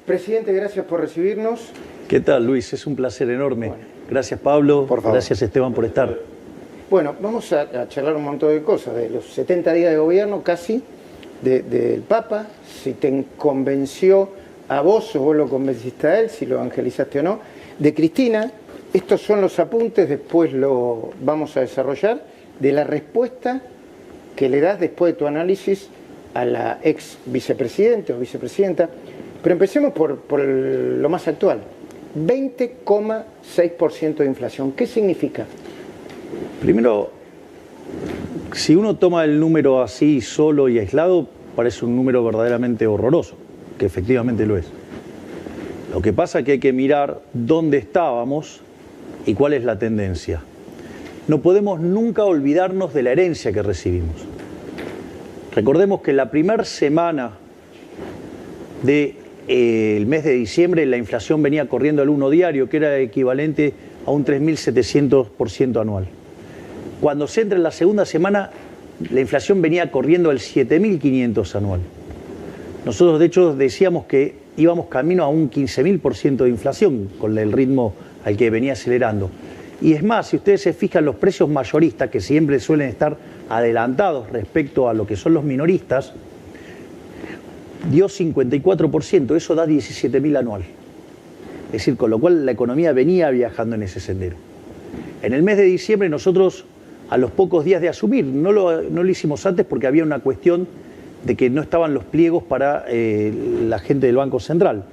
Presidente, gracias por recibirnos. ¿Qué tal, Luis? Es un placer enorme. Gracias, Pablo. Por favor. Gracias, Esteban, por estar. Bueno, vamos a charlar un montón de cosas, de los 70 días de gobierno casi, del Papa, si te convenció a vos o vos lo convenciste a él, si lo evangelizaste o no, de Cristina. Estos son los apuntes, después lo vamos a desarrollar, de la respuesta que le das después de tu análisis a la ex vicepresidente o vicepresidenta. Pero empecemos por lo más actual. 20,6% de inflación. ¿Qué significa? Primero, si uno toma el número así solo y aislado, parece un número verdaderamente horroroso, que efectivamente lo es. Lo que pasa es que hay que mirar dónde estábamos y cuál es la tendencia. No podemos nunca olvidarnos de la herencia que recibimos. Recordemos que la primera semana del mes de diciembre la inflación venía corriendo al 1 diario, que era equivalente a un 3.700% anual. Cuando se entra en la segunda semana, la inflación venía corriendo al 7.500 anual. Nosotros, de hecho, decíamos que íbamos camino a un 15.000% de inflación con el ritmo al que venía acelerando. Y es más, si ustedes se fijan, los precios mayoristas, que siempre suelen estar adelantados respecto a lo que son los minoristas, dio 54%, eso da 17.000 anual. Es decir, con lo cual la economía venía viajando en ese sendero. En el mes de diciembre nosotros, a los pocos días de asumir, no lo hicimos antes porque había una cuestión de que no estaban los pliegos para la gente del Banco Central.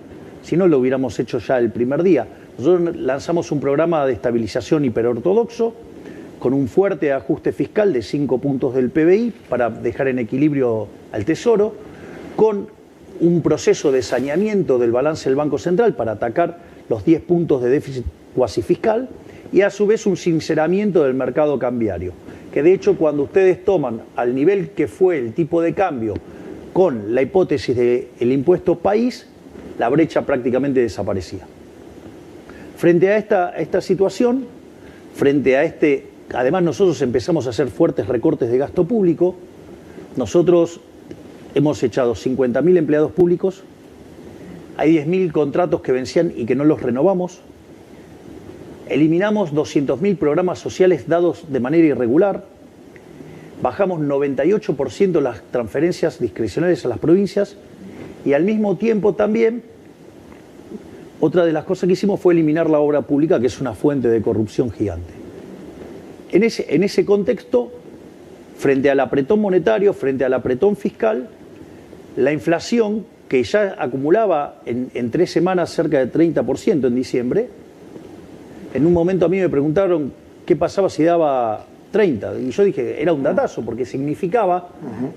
Si no, lo hubiéramos hecho ya el primer día. Nosotros lanzamos un programa de estabilización hiperortodoxo con un fuerte ajuste fiscal de 5 puntos del PBI para dejar en equilibrio al Tesoro, con un proceso de saneamiento del balance del Banco Central para atacar los 10 puntos de déficit cuasi fiscal y a su vez un sinceramiento del mercado cambiario, que de hecho cuando ustedes toman al nivel que fue el tipo de cambio con la hipótesis del impuesto país, la brecha prácticamente desaparecía. Frente a esta situación, frente a además nosotros empezamos a hacer fuertes recortes de gasto público. Nosotros hemos echado 50.000 empleados públicos, hay 10.000 contratos que vencían y que no los renovamos, eliminamos 200.000 programas sociales dados de manera irregular, bajamos 98% las transferencias discrecionales a las provincias y al mismo tiempo también otra de las cosas que hicimos fue eliminar la obra pública, que es una fuente de corrupción gigante. En ese contexto, frente al apretón monetario, frente al apretón fiscal, la inflación, que ya acumulaba en 3 semanas cerca de 30% en diciembre, en un momento a mí me preguntaron qué pasaba si daba 30. Y yo dije, era un datazo, porque significaba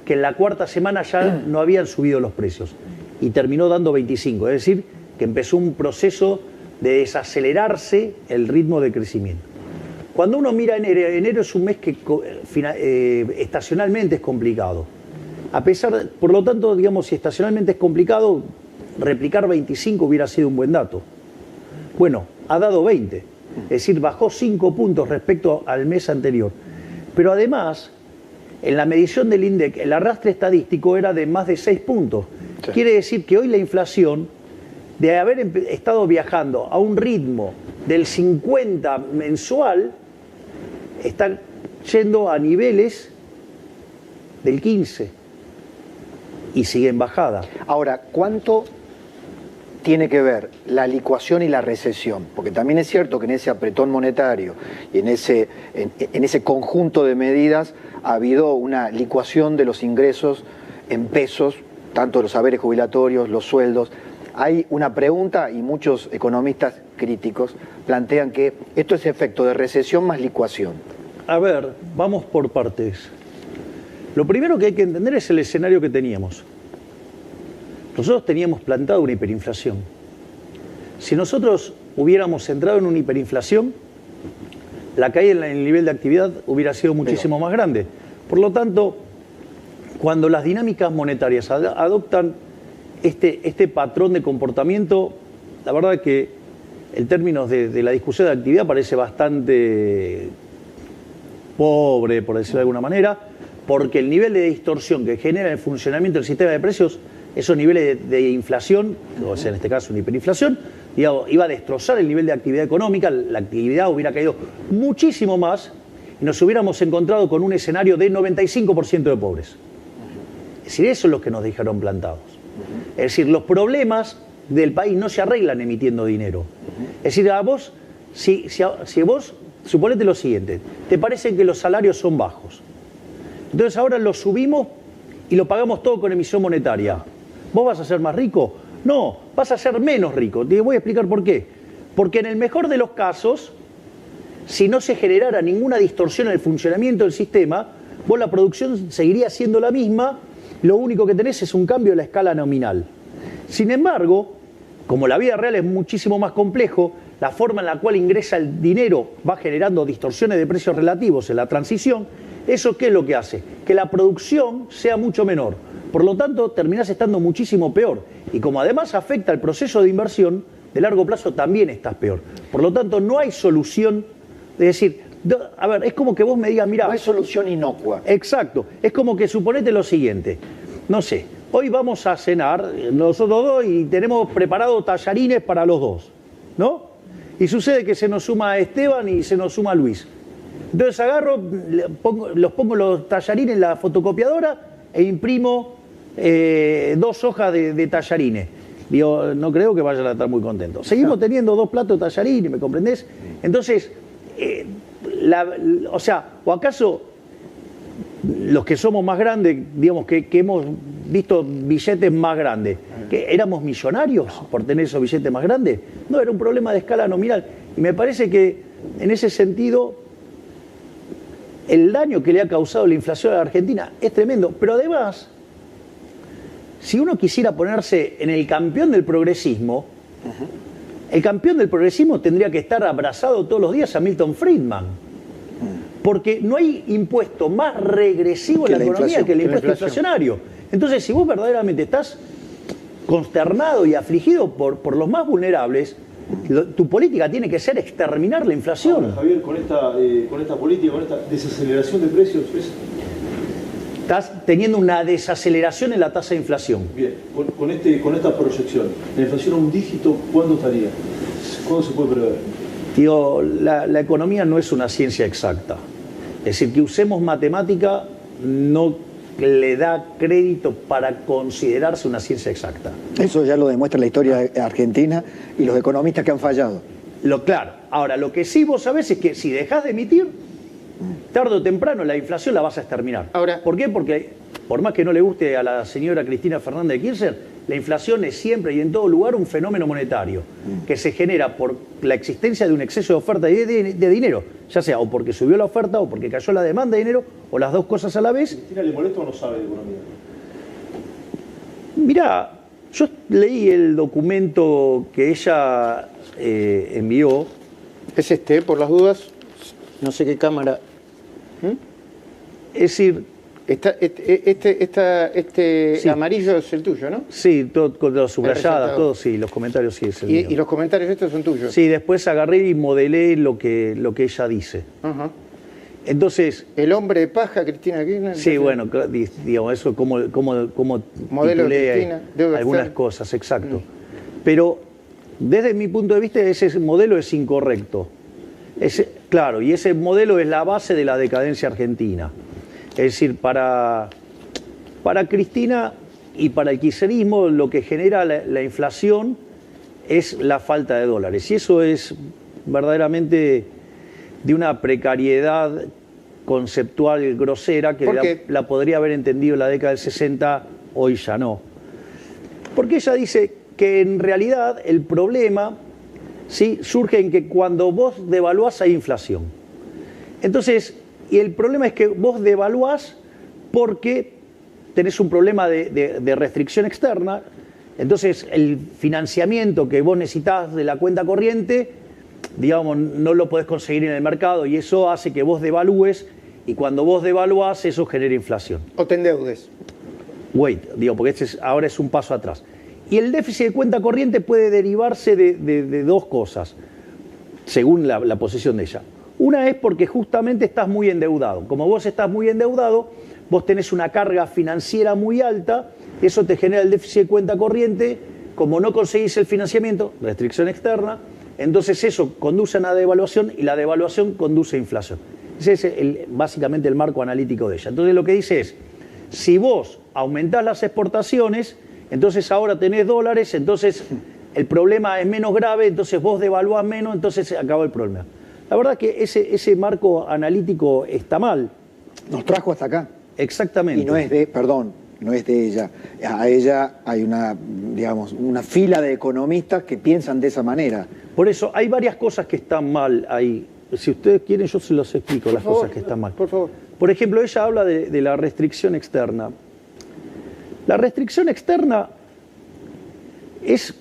que en la cuarta semana ya no habían subido los precios. Y terminó dando 25, es decir, que empezó un proceso de desacelerarse el ritmo de crecimiento. Cuando uno mira enero es un mes que estacionalmente es complicado. Por lo tanto, digamos, si estacionalmente es complicado, replicar 25 hubiera sido un buen dato. Bueno, ha dado 20, es decir, bajó 5 puntos respecto al mes anterior. Pero además, en la medición del INDEC, el arrastre estadístico era de más de 6 puntos. Sí. Quiere decir que hoy la inflación, de haber estado viajando a un ritmo del 50 mensual, está yendo a niveles del 15 y sigue en bajada. Ahora, ¿cuánto tiene que ver la licuación y la recesión? Porque también es cierto que en ese apretón monetario y en ese conjunto de medidas ha habido una licuación de los ingresos en pesos, tanto los haberes jubilatorios, los sueldos. Hay una pregunta y muchos economistas críticos plantean que esto es efecto de recesión más licuación. A ver, vamos por partes. Lo primero que hay que entender es el escenario que teníamos. Nosotros teníamos plantado una hiperinflación. Si nosotros hubiéramos entrado en una hiperinflación, la caída en el nivel de actividad hubiera sido muchísimo más grande. Por lo tanto, cuando las dinámicas monetarias adoptan este patrón de comportamiento, la verdad que en términos de la discusión de actividad parece bastante pobre, por decirlo de alguna manera, porque el nivel de distorsión que genera el funcionamiento del sistema de precios esos niveles de inflación, o sea, en este caso una hiperinflación, digamos, iba a destrozar el nivel de actividad económica, la actividad hubiera caído muchísimo más y nos hubiéramos encontrado con un escenario de 95% de pobres. Es decir, eso es lo que nos dejaron plantados. Es decir, los problemas del país no se arreglan emitiendo dinero. Es decir, a vos, si vos, suponete lo siguiente, te parece que los salarios son bajos. Entonces ahora los subimos y lo pagamos todo con emisión monetaria. ¿Vos vas a ser más rico? No, vas a ser menos rico. Te voy a explicar por qué. Porque en el mejor de los casos, si no se generara ninguna distorsión en el funcionamiento del sistema, vos la producción seguiría siendo la misma, lo único que tenés es un cambio de la escala nominal. Sin embargo, como la vida real es muchísimo más complejo, la forma en la cual ingresa el dinero va generando distorsiones de precios relativos en la transición. ¿Eso qué es lo que hace? Que la producción sea mucho menor. Por lo tanto, terminás estando muchísimo peor. Y como además afecta el proceso de inversión, de largo plazo también estás peor. Por lo tanto, no hay solución. Es decir, a ver, es como que vos me digas, mira... No hay solución inocua. Exacto. Es como que suponete lo siguiente. No sé, hoy vamos a cenar nosotros dos y tenemos preparado tallarines para los dos, ¿no? Y sucede que se nos suma Esteban y se nos suma Luis. Entonces agarro, los pongo los tallarines en la fotocopiadora e imprimo 2 hojas de tallarines. Digo, no creo que vayan a estar muy contentos. Seguimos teniendo 2 platos de tallarines, ¿me comprendés? Entonces, o sea, ¿o acaso los que somos más grandes, digamos, que hemos visto billetes más grandes, que éramos millonarios por tener esos billetes más grandes? No, era un problema de escala nominal. Y me parece que en ese sentido el daño que le ha causado la inflación a la Argentina es tremendo. Pero además, si uno quisiera ponerse en el campeón del progresismo, el campeón del progresismo tendría que estar abrazado todos los días a Milton Friedman. Porque no hay impuesto más regresivo en la economía que el impuesto inflacionario. Entonces, si vos verdaderamente estás consternado y afligido por los más vulnerables, tu política tiene que ser exterminar la inflación. Ahora, Javier, con esta política, con esta desaceleración de precios, estás teniendo una desaceleración en la tasa de inflación. Bien, con esta proyección, la inflación a un dígito, ¿cuándo estaría? ¿Cuándo se puede prever? Digo, la economía no es una ciencia exacta. Es decir, que usemos matemática no le da crédito para considerarse una ciencia exacta. Eso ya lo demuestra la historia argentina y los economistas que han fallado. Claro. Ahora, lo que sí vos sabés es que si dejás de emitir, tarde o temprano la inflación la vas a exterminar. Ahora, ¿por qué? Porque por más que no le guste a la señora Cristina Fernández de Kirchner, la inflación es siempre y en todo lugar un fenómeno monetario que se genera por la existencia de un exceso de oferta de dinero, ya sea o porque subió la oferta o porque cayó la demanda de dinero o las dos cosas a la vez. ¿Cristina le molesta o no sabe de economía? Mirá, yo leí el documento que ella envió. Es por las dudas, no sé qué cámara. Es decir, sí. Amarillo es el tuyo, ¿no? Sí, todo con las subrayadas, todo, sí, los comentarios sí es el mío. Y los comentarios estos son tuyos. Sí, después agarré y modelé lo que ella dice. Entonces... El hombre de paja, Cristina Kirchner. Sí, bueno, digamos, eso como modelo titulé de Cristina, algunas cosas, exacto. Pero desde mi punto de vista ese modelo es incorrecto. Claro, y ese modelo es la base de la decadencia argentina. Es decir, para Cristina y para el kirchnerismo lo que genera la inflación es la falta de dólares. Y eso es verdaderamente de una precariedad conceptual grosera que la podría haber entendido en la década del 60, hoy ya no. Porque ella dice que en realidad el problema ¿sí? surge en que cuando vos devaluás hay inflación. Entonces, y el problema es que vos devaluás porque tenés un problema de restricción externa, entonces el financiamiento que vos necesitás de la cuenta corriente, digamos, no lo podés conseguir en el mercado y eso hace que vos devalúes y cuando vos devaluás eso genera inflación. O te endeudes. Porque ahora es un paso atrás. Y el déficit de cuenta corriente puede derivarse de dos cosas, según la posición de ella. Una es porque justamente estás muy endeudado. Como vos estás muy endeudado, vos tenés una carga financiera muy alta, eso te genera el déficit de cuenta corriente. Como no conseguís el financiamiento, restricción externa, entonces eso conduce a una devaluación y la devaluación conduce a inflación. Ese es básicamente el marco analítico de ella. Entonces lo que dice es, si vos aumentás las exportaciones, entonces ahora tenés dólares, entonces el problema es menos grave, entonces vos devaluás menos, entonces se acabó el problema. La verdad que ese marco analítico está mal. Nos trajo hasta acá. Exactamente. Y no es de, perdón, no es de ella. A ella hay una, digamos, una fila de economistas que piensan de esa manera. Por eso hay varias cosas que están mal ahí. Si ustedes quieren, yo se los explico las cosas que están mal. Por favor. Por ejemplo, ella habla de la restricción externa. La restricción externa es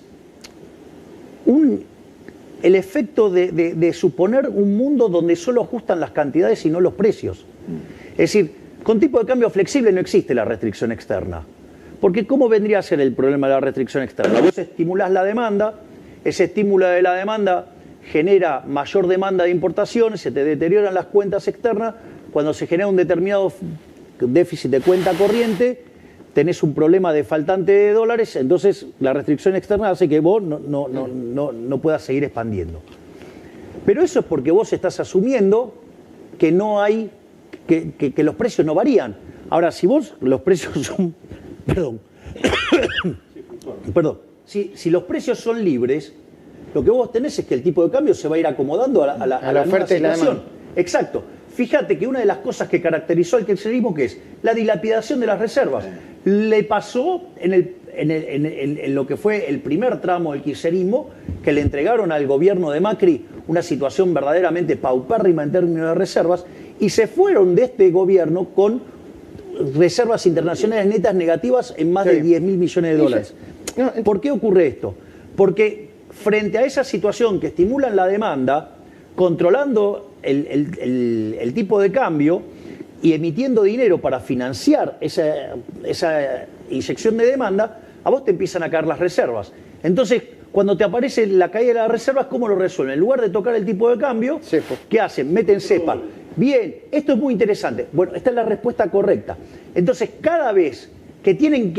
el efecto de suponer un mundo donde solo ajustan las cantidades y no los precios. Es decir, con tipo de cambio flexible no existe la restricción externa. Porque ¿cómo vendría a ser el problema de la restricción externa? Vos estimulás la demanda, ese estímulo de la demanda genera mayor demanda de importaciones, se te deterioran las cuentas externas, cuando se genera un determinado déficit de cuenta corriente, tenés un problema de faltante de dólares, entonces la restricción externa hace que vos no puedas seguir expandiendo. Pero eso es porque vos estás asumiendo que no hay, que los precios no varían. Ahora, si vos los precios son, perdón, si los precios son libres, lo que vos tenés es que el tipo de cambio se va a ir acomodando a la oferta y la demanda. Exacto. Fíjate que una de las cosas que caracterizó al kirchnerismo, que es la dilapidación de las reservas, le pasó en lo que fue el primer tramo del kirchnerismo, que le entregaron al gobierno de Macri una situación verdaderamente paupérrima en términos de reservas, y se fueron de este gobierno con reservas internacionales netas negativas en más de 10.000 millones de dólares. ¿Por qué ocurre esto? Porque frente a esa situación que estimulan la demanda, controlando el tipo de cambio y emitiendo dinero para financiar esa inyección de demanda, a vos te empiezan a caer las reservas. Entonces, cuando te aparece la caída de las reservas, ¿cómo lo resuelven? En lugar de tocar el tipo de cambio, ¿qué hacen? Meten cepa. Bien, esto es muy interesante. Bueno, esta es la respuesta correcta. Entonces, cada vez que tienen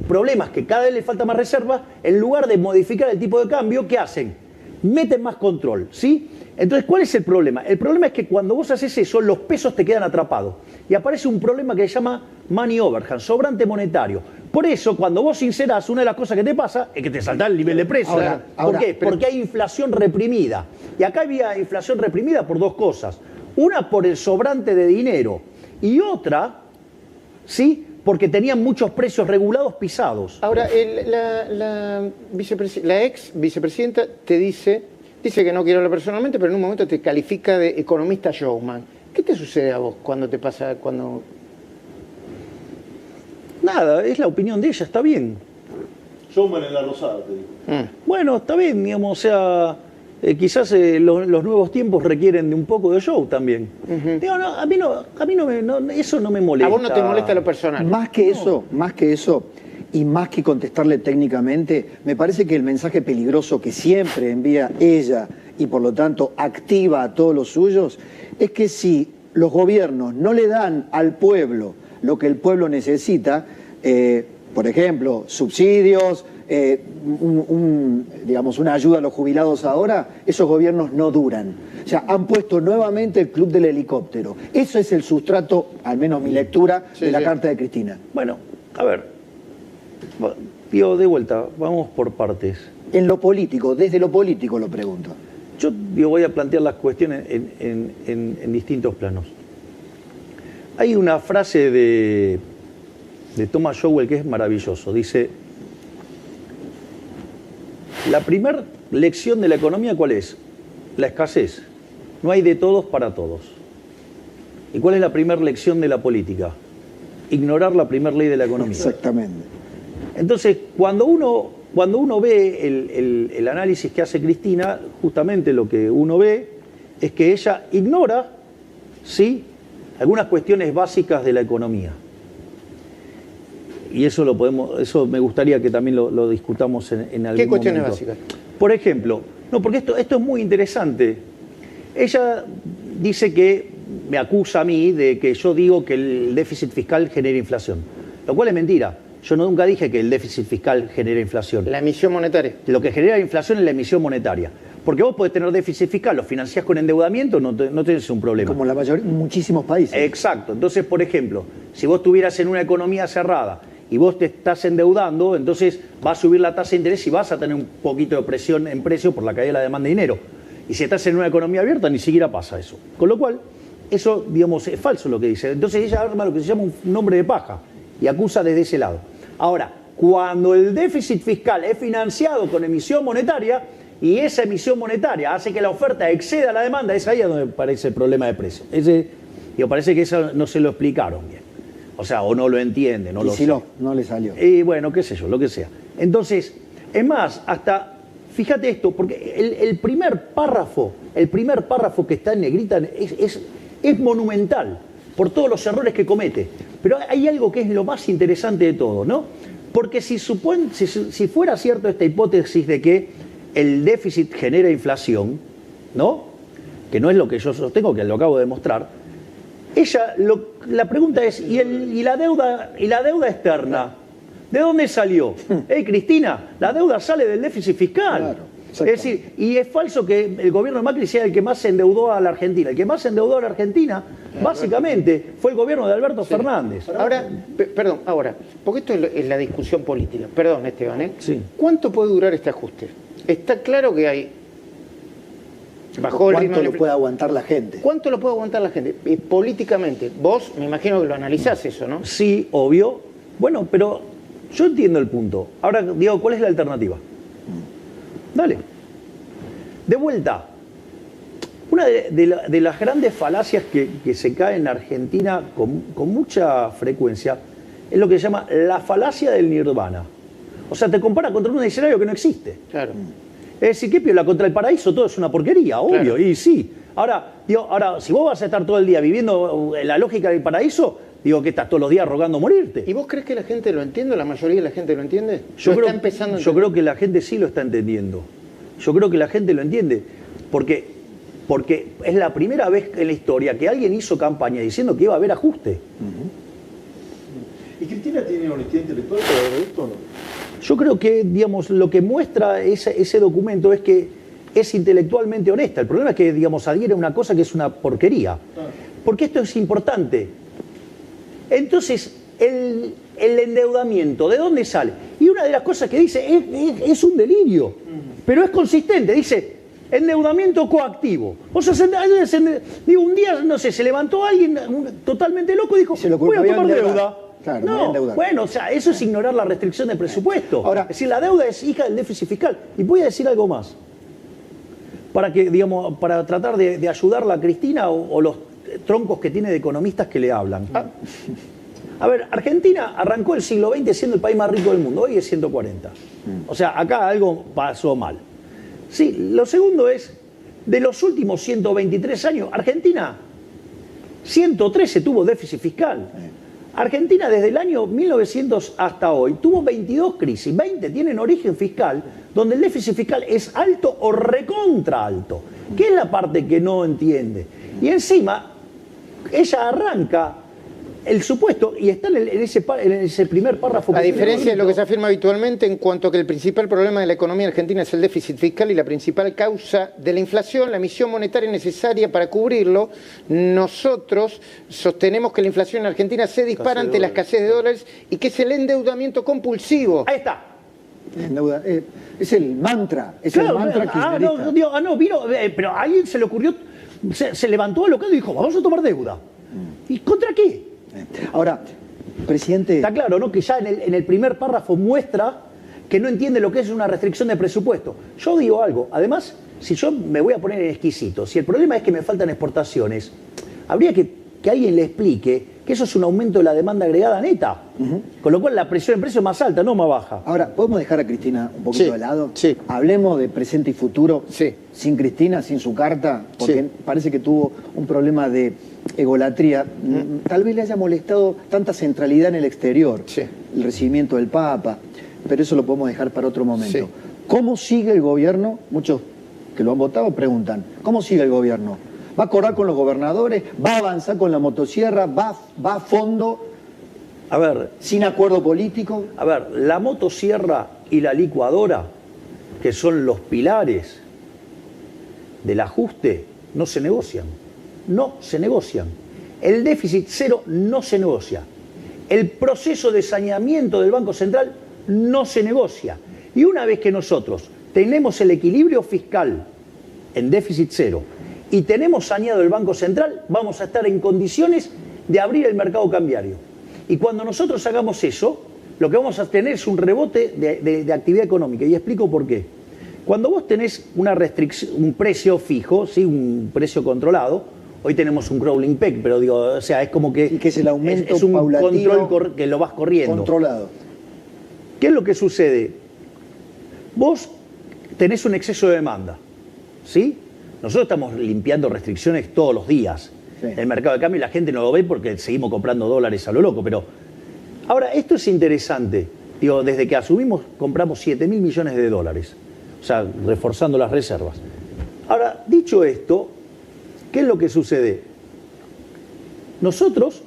problemas, que cada vez les falta más reservas, en lugar de modificar el tipo de cambio, ¿qué hacen? Meten más control, ¿sí? Entonces, ¿cuál es el problema? El problema es que cuando vos haces eso, los pesos te quedan atrapados. Y aparece un problema que se llama money overhang, sobrante monetario. Por eso, cuando vos sincerás, una de las cosas que te pasa es que te salta el nivel de precio. ¿Por qué? Porque hay inflación reprimida. Y acá había inflación reprimida por dos cosas. Una, por el sobrante de dinero. Y otra, ¿sí?, porque tenían muchos precios regulados pisados. Ahora, la ex vicepresidenta te dice que no quiere hablar personalmente, pero en un momento te califica de economista showman. ¿Qué te sucede a vos cuando te pasa, cuando...? Nada, es la opinión de ella, está bien. Showman en la rosada, te digo. Bueno, está bien, digamos, o sea, quizás los nuevos tiempos requieren de un poco de show también. Digo, no, a mí eso no me molesta. ¿A vos no te molesta lo personal? Más que eso, y más que contestarle técnicamente, me parece que el mensaje peligroso que siempre envía ella y por lo tanto activa a todos los suyos, es que si los gobiernos no le dan al pueblo lo que el pueblo necesita, por ejemplo, subsidios, digamos, una ayuda a los jubilados ahora, esos gobiernos no duran. O sea, han puesto nuevamente el club del helicóptero. Eso es el sustrato, al menos mi lectura, de la carta de Cristina. Bueno, a ver, digo, de vuelta, vamos por partes. En lo político, desde lo político lo pregunto. Yo voy a plantear las cuestiones en distintos planos. Hay una frase de Thomas Sowell que es maravilloso. Dice, la primera lección de la economía, ¿cuál es? La escasez. No hay de todos para todos. ¿Y cuál es la primera lección de la política? Ignorar la primera ley de la economía. Exactamente. Entonces, cuando uno ve el análisis que hace Cristina, justamente lo que uno ve es que ella ignora, ¿sí?, algunas cuestiones básicas de la economía. Y eso eso me gustaría que también lo discutamos en algún momento. ¿Qué cuestiones básicas? Por ejemplo, no, porque esto es muy interesante. Ella dice que me acusa a mí de que yo digo que el déficit fiscal genera inflación, lo cual es mentira. Yo nunca dije que el déficit fiscal genera inflación. La emisión monetaria. Lo que genera inflación es la emisión monetaria. Porque vos podés tener déficit fiscal, lo financiás con endeudamiento, no tenés un problema. Como la mayoría, muchísimos países. Exacto. Entonces, por ejemplo, si vos estuvieras en una economía cerrada y vos te estás endeudando, entonces va a subir la tasa de interés y vas a tener un poquito de presión en precios por la caída de la demanda de dinero. Y si estás en una economía abierta, ni siquiera pasa eso. Con lo cual, eso, digamos, es falso lo que dice. Entonces ella arma lo que se llama un nombre de paja y acusa desde ese lado. Ahora, cuando el déficit fiscal es financiado con emisión monetaria y esa emisión monetaria hace que la oferta exceda la demanda, es ahí donde aparece el problema de precio. Parece que eso no se lo explicaron bien. O sea, o no lo entiende, no lo sé. No le salió. Y bueno, qué sé yo, lo que sea. Entonces, es más, hasta, fíjate esto, porque el primer párrafo que está en negrita es monumental por todos los errores que comete. Pero hay algo que es lo más interesante de todo, ¿no? Porque si fuera cierto esta hipótesis de que el déficit genera inflación, ¿no? Que no es lo que yo sostengo, que lo acabo de demostrar. La pregunta es, ¿y la deuda externa? ¿De dónde salió? Cristina, la deuda sale del déficit fiscal. Claro. Es decir, y es falso que el gobierno de Macri sea el que más se endeudó a la Argentina. El que más se endeudó a la Argentina, básicamente, fue el gobierno de Alberto Fernández. Ahora, porque esto es la discusión política. Perdón, Esteban, ¿eh? Sí. ¿Cuánto puede durar este ajuste? Está claro que hay... ¿Cuánto lo puede aguantar la gente? ¿Cuánto lo puede aguantar la gente? Políticamente, vos me imagino que lo analizás eso, ¿no? Sí, obvio. Bueno, pero yo entiendo el punto. Ahora, Diego, ¿cuál es la alternativa? Dale. De vuelta. Una de las grandes falacias que se cae en Argentina con mucha frecuencia es lo que se llama la falacia del nirvana. O sea, te compara contra un escenario que no existe. Claro. Es decir, ¿qué piola? Contra el paraíso todo es una porquería, obvio, Claro. y sí. Ahora, si vos vas a estar todo el día viviendo la lógica del paraíso, digo que estás todos los días rogando morirte. ¿Y vos crees que la gente lo entiende? ¿La mayoría de la gente lo entiende? Yo Yo creo que la gente sí lo está entendiendo. Yo creo que la gente lo entiende. Porque es la primera vez en la historia que alguien hizo campaña diciendo que iba a haber ajuste. ¿Y Cristina tiene honestidad intelectual para ver esto o no? Yo creo que, digamos, lo que muestra ese documento es que es intelectualmente honesta. El problema es que, digamos, adhiere a una cosa que es una porquería. Porque esto es importante. Entonces, el endeudamiento, ¿de dónde sale? Y una de las cosas que dice es un delirio, pero es consistente. Dice, endeudamiento coactivo. O sea, un día, no sé, se levantó alguien totalmente loco y dijo, voy a tomar deuda. Claro, No, bueno, o sea, eso es ignorar la restricción de presupuesto. Ahora, es decir, la deuda es hija del déficit fiscal. Y voy a decir algo más. Para que, digamos, para tratar de ayudarla a Cristina o los troncos que tiene de economistas que le hablan. A ver, Argentina arrancó el siglo XX siendo el país más rico del mundo, hoy es 140. O sea, acá algo pasó mal. Sí, lo segundo es, de los últimos 123 años, Argentina, 113 tuvo déficit fiscal. Argentina desde el año 1900 hasta hoy tuvo 22 crisis, 20 tienen origen fiscal, donde el déficit fiscal es alto o recontra alto, que es la parte que no entiende. Y encima, ella arranca el supuesto y está en ese primer párrafo. A diferencia de lo que se afirma habitualmente en cuanto a que el principal problema de la economía argentina es el déficit fiscal y la principal causa de la inflación, la emisión monetaria necesaria para cubrirlo, nosotros sostenemos que la inflación en Argentina se dispara ante la escasez de dólares y que es el endeudamiento compulsivo. Ahí está. Es el mantra, Claro, el mantra kirchnerista. Vino, pero a alguien se le ocurrió, se levantó alocado y dijo, vamos a tomar deuda. ¿Y contra qué? Ahora, presidente... Está claro, ¿no? Que ya en el primer párrafo muestra que no entiende lo que es una restricción de presupuesto. Yo digo algo, además, si yo me voy a poner en exquisito, si el problema es que me faltan exportaciones, habría que alguien le explique que eso es un aumento de la demanda agregada neta. Con lo cual la presión en precio es más alta, no más baja. Ahora, ¿podemos dejar a Cristina un poquito de lado? Sí. Hablemos de presente y futuro. Sí. Sin Cristina, sin su carta, porque parece que tuvo un problema de egolatría. Tal vez le haya molestado tanta centralidad en el exterior, el recibimiento del Papa, pero eso lo podemos dejar para otro momento. Sí. ¿Cómo sigue el gobierno? Muchos que lo han votado preguntan, ¿cómo sigue el gobierno? ¿Va a acordar con los gobernadores? ¿Va a avanzar con la motosierra? ¿Va a fondo? A ver, ¿Sin acuerdo político? a ver, la motosierra y la licuadora, que son los pilares del ajuste, no se negocian. No se negocian. El déficit cero no se negocia. El proceso de saneamiento del Banco Central no se negocia. Y una vez que nosotros tenemos el equilibrio fiscal en déficit cero y tenemos saneado el Banco Central, vamos a estar en condiciones de abrir el mercado cambiario. Y cuando nosotros hagamos eso, lo que vamos a tener es un rebote de actividad económica. Y explico por qué. Cuando vos tenés una restricción, un precio fijo, ¿sí? Un precio controlado, hoy tenemos un crawling peg, pero digo, o sea, es como que... Y que es el aumento es un paulatino, control que lo vas corriendo. Controlado. ¿Qué es lo que sucede? Vos tenés un exceso de demanda, ¿sí? Nosotros estamos limpiando restricciones todos los días. Sí. El mercado de cambio y la gente no lo ve porque seguimos comprando dólares a lo loco, pero... Ahora, esto es interesante. Digo, desde que asumimos, compramos 7.000 millones de dólares. O sea, reforzando las reservas. Ahora, dicho esto, ¿qué es lo que sucede? Nosotros,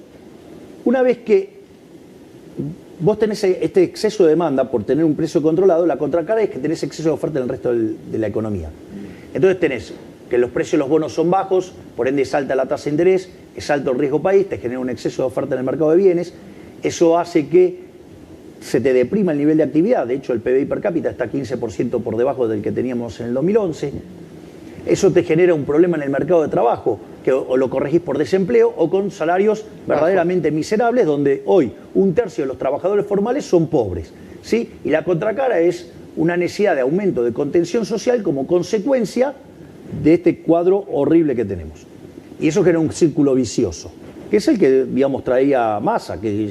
una vez que vos tenés este exceso de demanda por tener un precio controlado, la contracara es que tenés exceso de oferta en el resto de la economía. Entonces tenés que los precios de los bonos son bajos, por ende es alta la tasa de interés, es alto el riesgo país, te genera un exceso de oferta en el mercado de bienes, eso hace que se te deprima el nivel de actividad. De hecho, el PBI per cápita está 15% por debajo del que teníamos en el 2011. Eso te genera un problema en el mercado de trabajo, que o lo corregís por desempleo o con salarios verdaderamente miserables, donde hoy 1/3 de los trabajadores formales son pobres, ¿sí? Y la contracara es una necesidad de aumento de contención social como consecuencia de este cuadro horrible que tenemos. Y eso genera un círculo vicioso, que es el que, digamos, traía Massa, que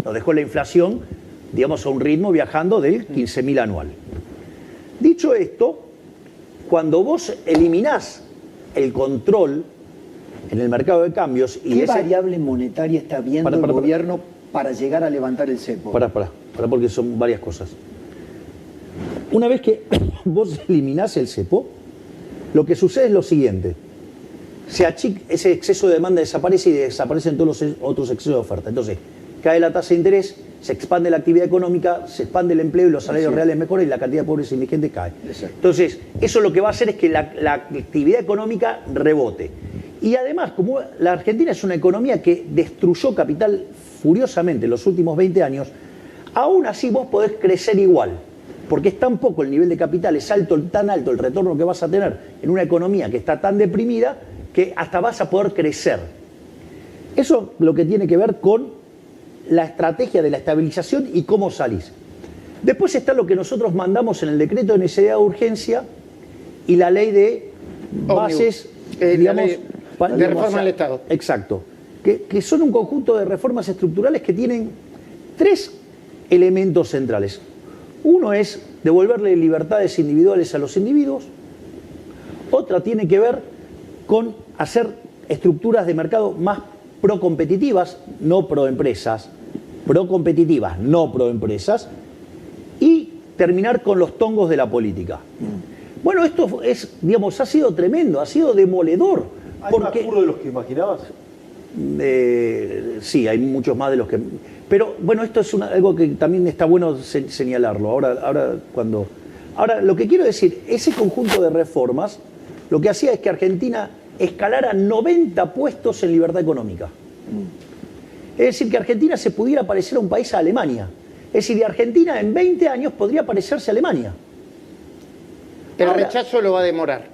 nos dejó la inflación, digamos, a un ritmo viajando del 15.000 anual. Dicho esto, cuando vos eliminás el control en el mercado de cambios... y ¿Qué variable monetaria está viendo el gobierno para llegar a levantar el cepo? Pará, porque son varias cosas. Una vez que vos eliminás el cepo, lo que sucede es lo siguiente. Ese exceso de demanda desaparece y desaparecen todos los otros excesos de oferta. Entonces, cae la tasa de interés, se expande la actividad económica, se expande el empleo y los salarios reales mejoran y la cantidad de pobres e indigentes cae. Exacto. Entonces, eso lo que va a hacer es que la actividad económica rebote. Y además, como la Argentina es una economía que destruyó capital furiosamente en los últimos 20 años, aún así vos podés crecer igual. Porque es tan poco el nivel de capital, es tan alto el retorno que vas a tener en una economía que está tan deprimida que hasta vas a poder crecer. Eso lo que tiene que ver con la estrategia de la estabilización y cómo salís. Después está lo que nosotros mandamos en el decreto de necesidad de urgencia y la ley de bases, digamos, de reforma del Estado. Exacto. Que son un conjunto de reformas estructurales que tienen 3 elementos centrales. Uno es devolverle libertades individuales a los individuos. Otra tiene que ver con hacer estructuras de mercado más procompetitivas, no proempresas, procompetitivas, no proempresas, y terminar con los tongos de la política. Bueno, esto es, digamos, ha sido tremendo, ha sido demoledor. ¿Hay más puro de los que imaginabas? Sí, hay muchos más de los que... Pero bueno, esto es algo que también está bueno señalarlo. Ahora, lo que quiero decir, ese conjunto de reformas, lo que hacía es que Argentina escalara 90 puestos en libertad económica. Es decir, que Argentina se pudiera parecer a un país a Alemania. Es decir, Argentina en 20 años podría parecerse a Alemania. El rechazo lo va a demorar.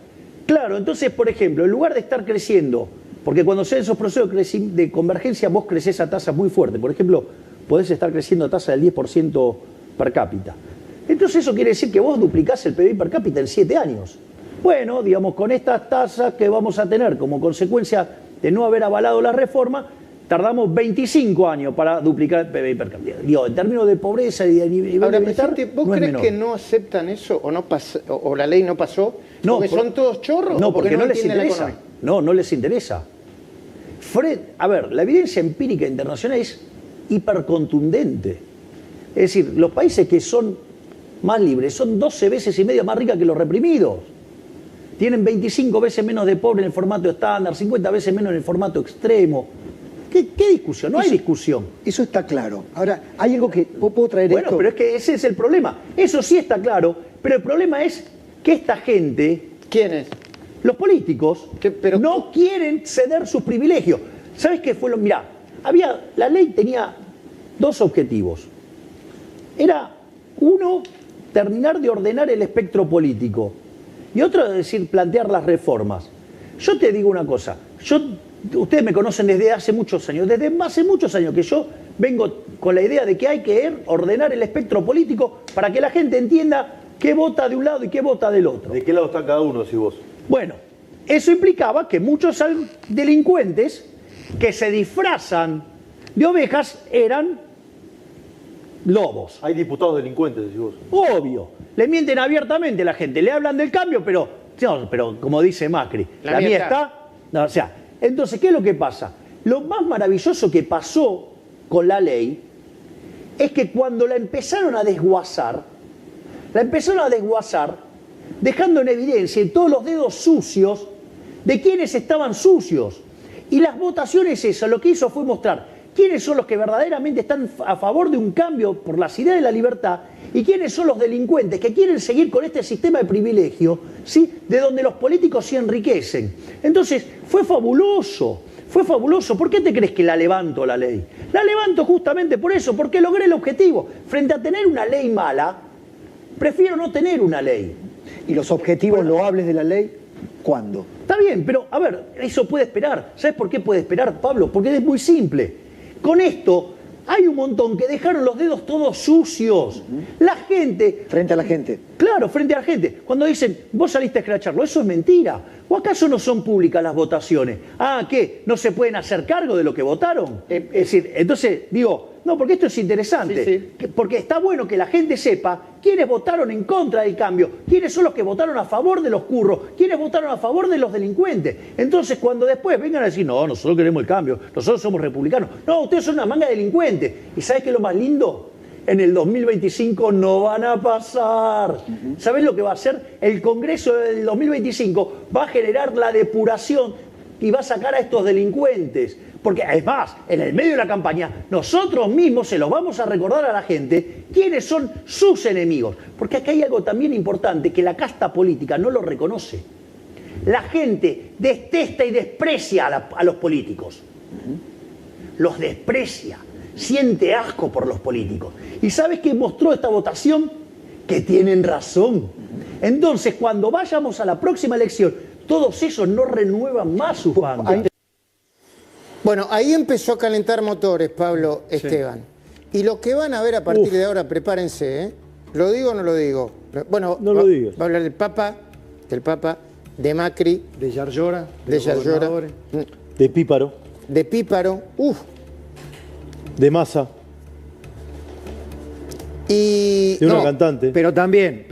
Claro, entonces, por ejemplo, en lugar de estar creciendo, porque cuando se dan esos procesos de convergencia, vos crecés a tasas muy fuertes. Por ejemplo, podés estar creciendo a tasa del 10% per cápita. Entonces eso quiere decir que vos duplicás el PBI per cápita en 7 años. Bueno, digamos, con estas tasas que vamos a tener como consecuencia de no haber avalado la reforma, tardamos 25 años para duplicar el PBI per cápita. Digo, en términos de pobreza y de nivel Ahora, de bienestar, presidente, ¿vos no es crees menor. que no aceptan eso o la ley no pasó? No, ¿Porque son todos chorros? No, ¿O porque no les entienden la interesa. economía? No les interesa. A ver, la evidencia empírica internacional es hipercontundente. Es decir, los países que son más libres son 12 veces y media más ricas que los reprimidos. tienen 25 veces menos de pobre en el formato estándar, 50 veces menos en el formato extremo. ¿Qué discusión? No hay discusión. Eso está claro. Ahora, hay algo que puedo traer Bueno, esto. pero es que ese es el problema. Eso sí está claro, pero el problema es que esta gente, ¿Quiénes? los políticos, Pero no quieren ceder sus privilegios. ¿Sabes qué fue lo? Mirá, la ley tenía dos objetivos. Era uno, terminar de ordenar el espectro político. Y otro, es decir, plantear las reformas. Yo te digo una cosa. Ustedes me conocen desde hace muchos años. Desde hace muchos años que yo vengo con la idea de que hay que ordenar el espectro político para que la gente entienda qué vota de un lado y qué vota del otro. ¿De qué lado está cada uno, si vos? Bueno, eso implicaba que muchos delincuentes que se disfrazan de ovejas eran lobos. Hay diputados delincuentes, si vos. Obvio. Le mienten abiertamente a la gente. Le hablan del cambio, pero como dice Macri, la mía está. No, o sea, entonces, ¿qué es lo que pasa? Lo más maravilloso que pasó con la ley es que cuando la empezaron a desguazar, dejando en evidencia todos los dedos sucios de quienes estaban sucios. Y las votaciones esas lo que hizo fue mostrar quiénes son los que verdaderamente están a favor de un cambio por las ideas de la libertad y quiénes son los delincuentes que quieren seguir con este sistema de privilegio, ¿sí?, de donde los políticos se enriquecen. Entonces, fue fabuloso. ¿Por qué te crees que la levanto la ley? La levanto justamente por eso, porque logré el objetivo. Frente a tener una ley mala, prefiero no tener una ley. ¿Y los objetivos loables de la ley? ¿Cuándo? Está bien, pero a ver, eso puede esperar. ¿Sabes por qué puede esperar, Pablo? Porque es muy simple. Con esto hay un montón que dejaron los dedos todos sucios. La gente... Frente a la gente. Claro, frente a la gente. Cuando dicen, vos saliste a escracharlo, eso es mentira. ¿O acaso no son públicas las votaciones? Ah, ¿qué? ¿No se pueden hacer cargo de lo que votaron? Es decir, entonces digo, no, porque esto es interesante. Sí. Porque está bueno que la gente sepa quiénes votaron en contra del cambio, quiénes son los que votaron a favor de los curros, quiénes votaron a favor de los delincuentes. Entonces, cuando después vengan a decir, no, nosotros queremos el cambio, nosotros somos republicanos. No, ustedes son una manga de delincuentes. ¿Y sabes qué es lo más lindo? En el 2025 no van a pasar. ¿Sabés lo que va a hacer? El Congreso del 2025 va a generar la depuración y va a sacar a estos delincuentes. Porque además, en el medio de la campaña, nosotros mismos se los vamos a recordar a la gente quiénes son sus enemigos. Porque acá hay algo también importante que la casta política no lo reconoce. La gente detesta y desprecia a los políticos. Los desprecia. Siente asco por los políticos. ¿Y sabes qué mostró esta votación? Que tienen razón. Entonces, cuando vayamos a la próxima elección, todos esos no renuevan más sus bandas. Bueno, ahí empezó a calentar motores, Pablo, Esteban. Y lo que van a ver a partir de ahora, prepárense, ¿eh? ¿Lo digo o no lo digo? Bueno, no lo digas. Va a hablar del Papa, de Macri, De Yarlora. de Yarlora, De Píparo, de Píparo, de Massa, y de una cantante. Pero también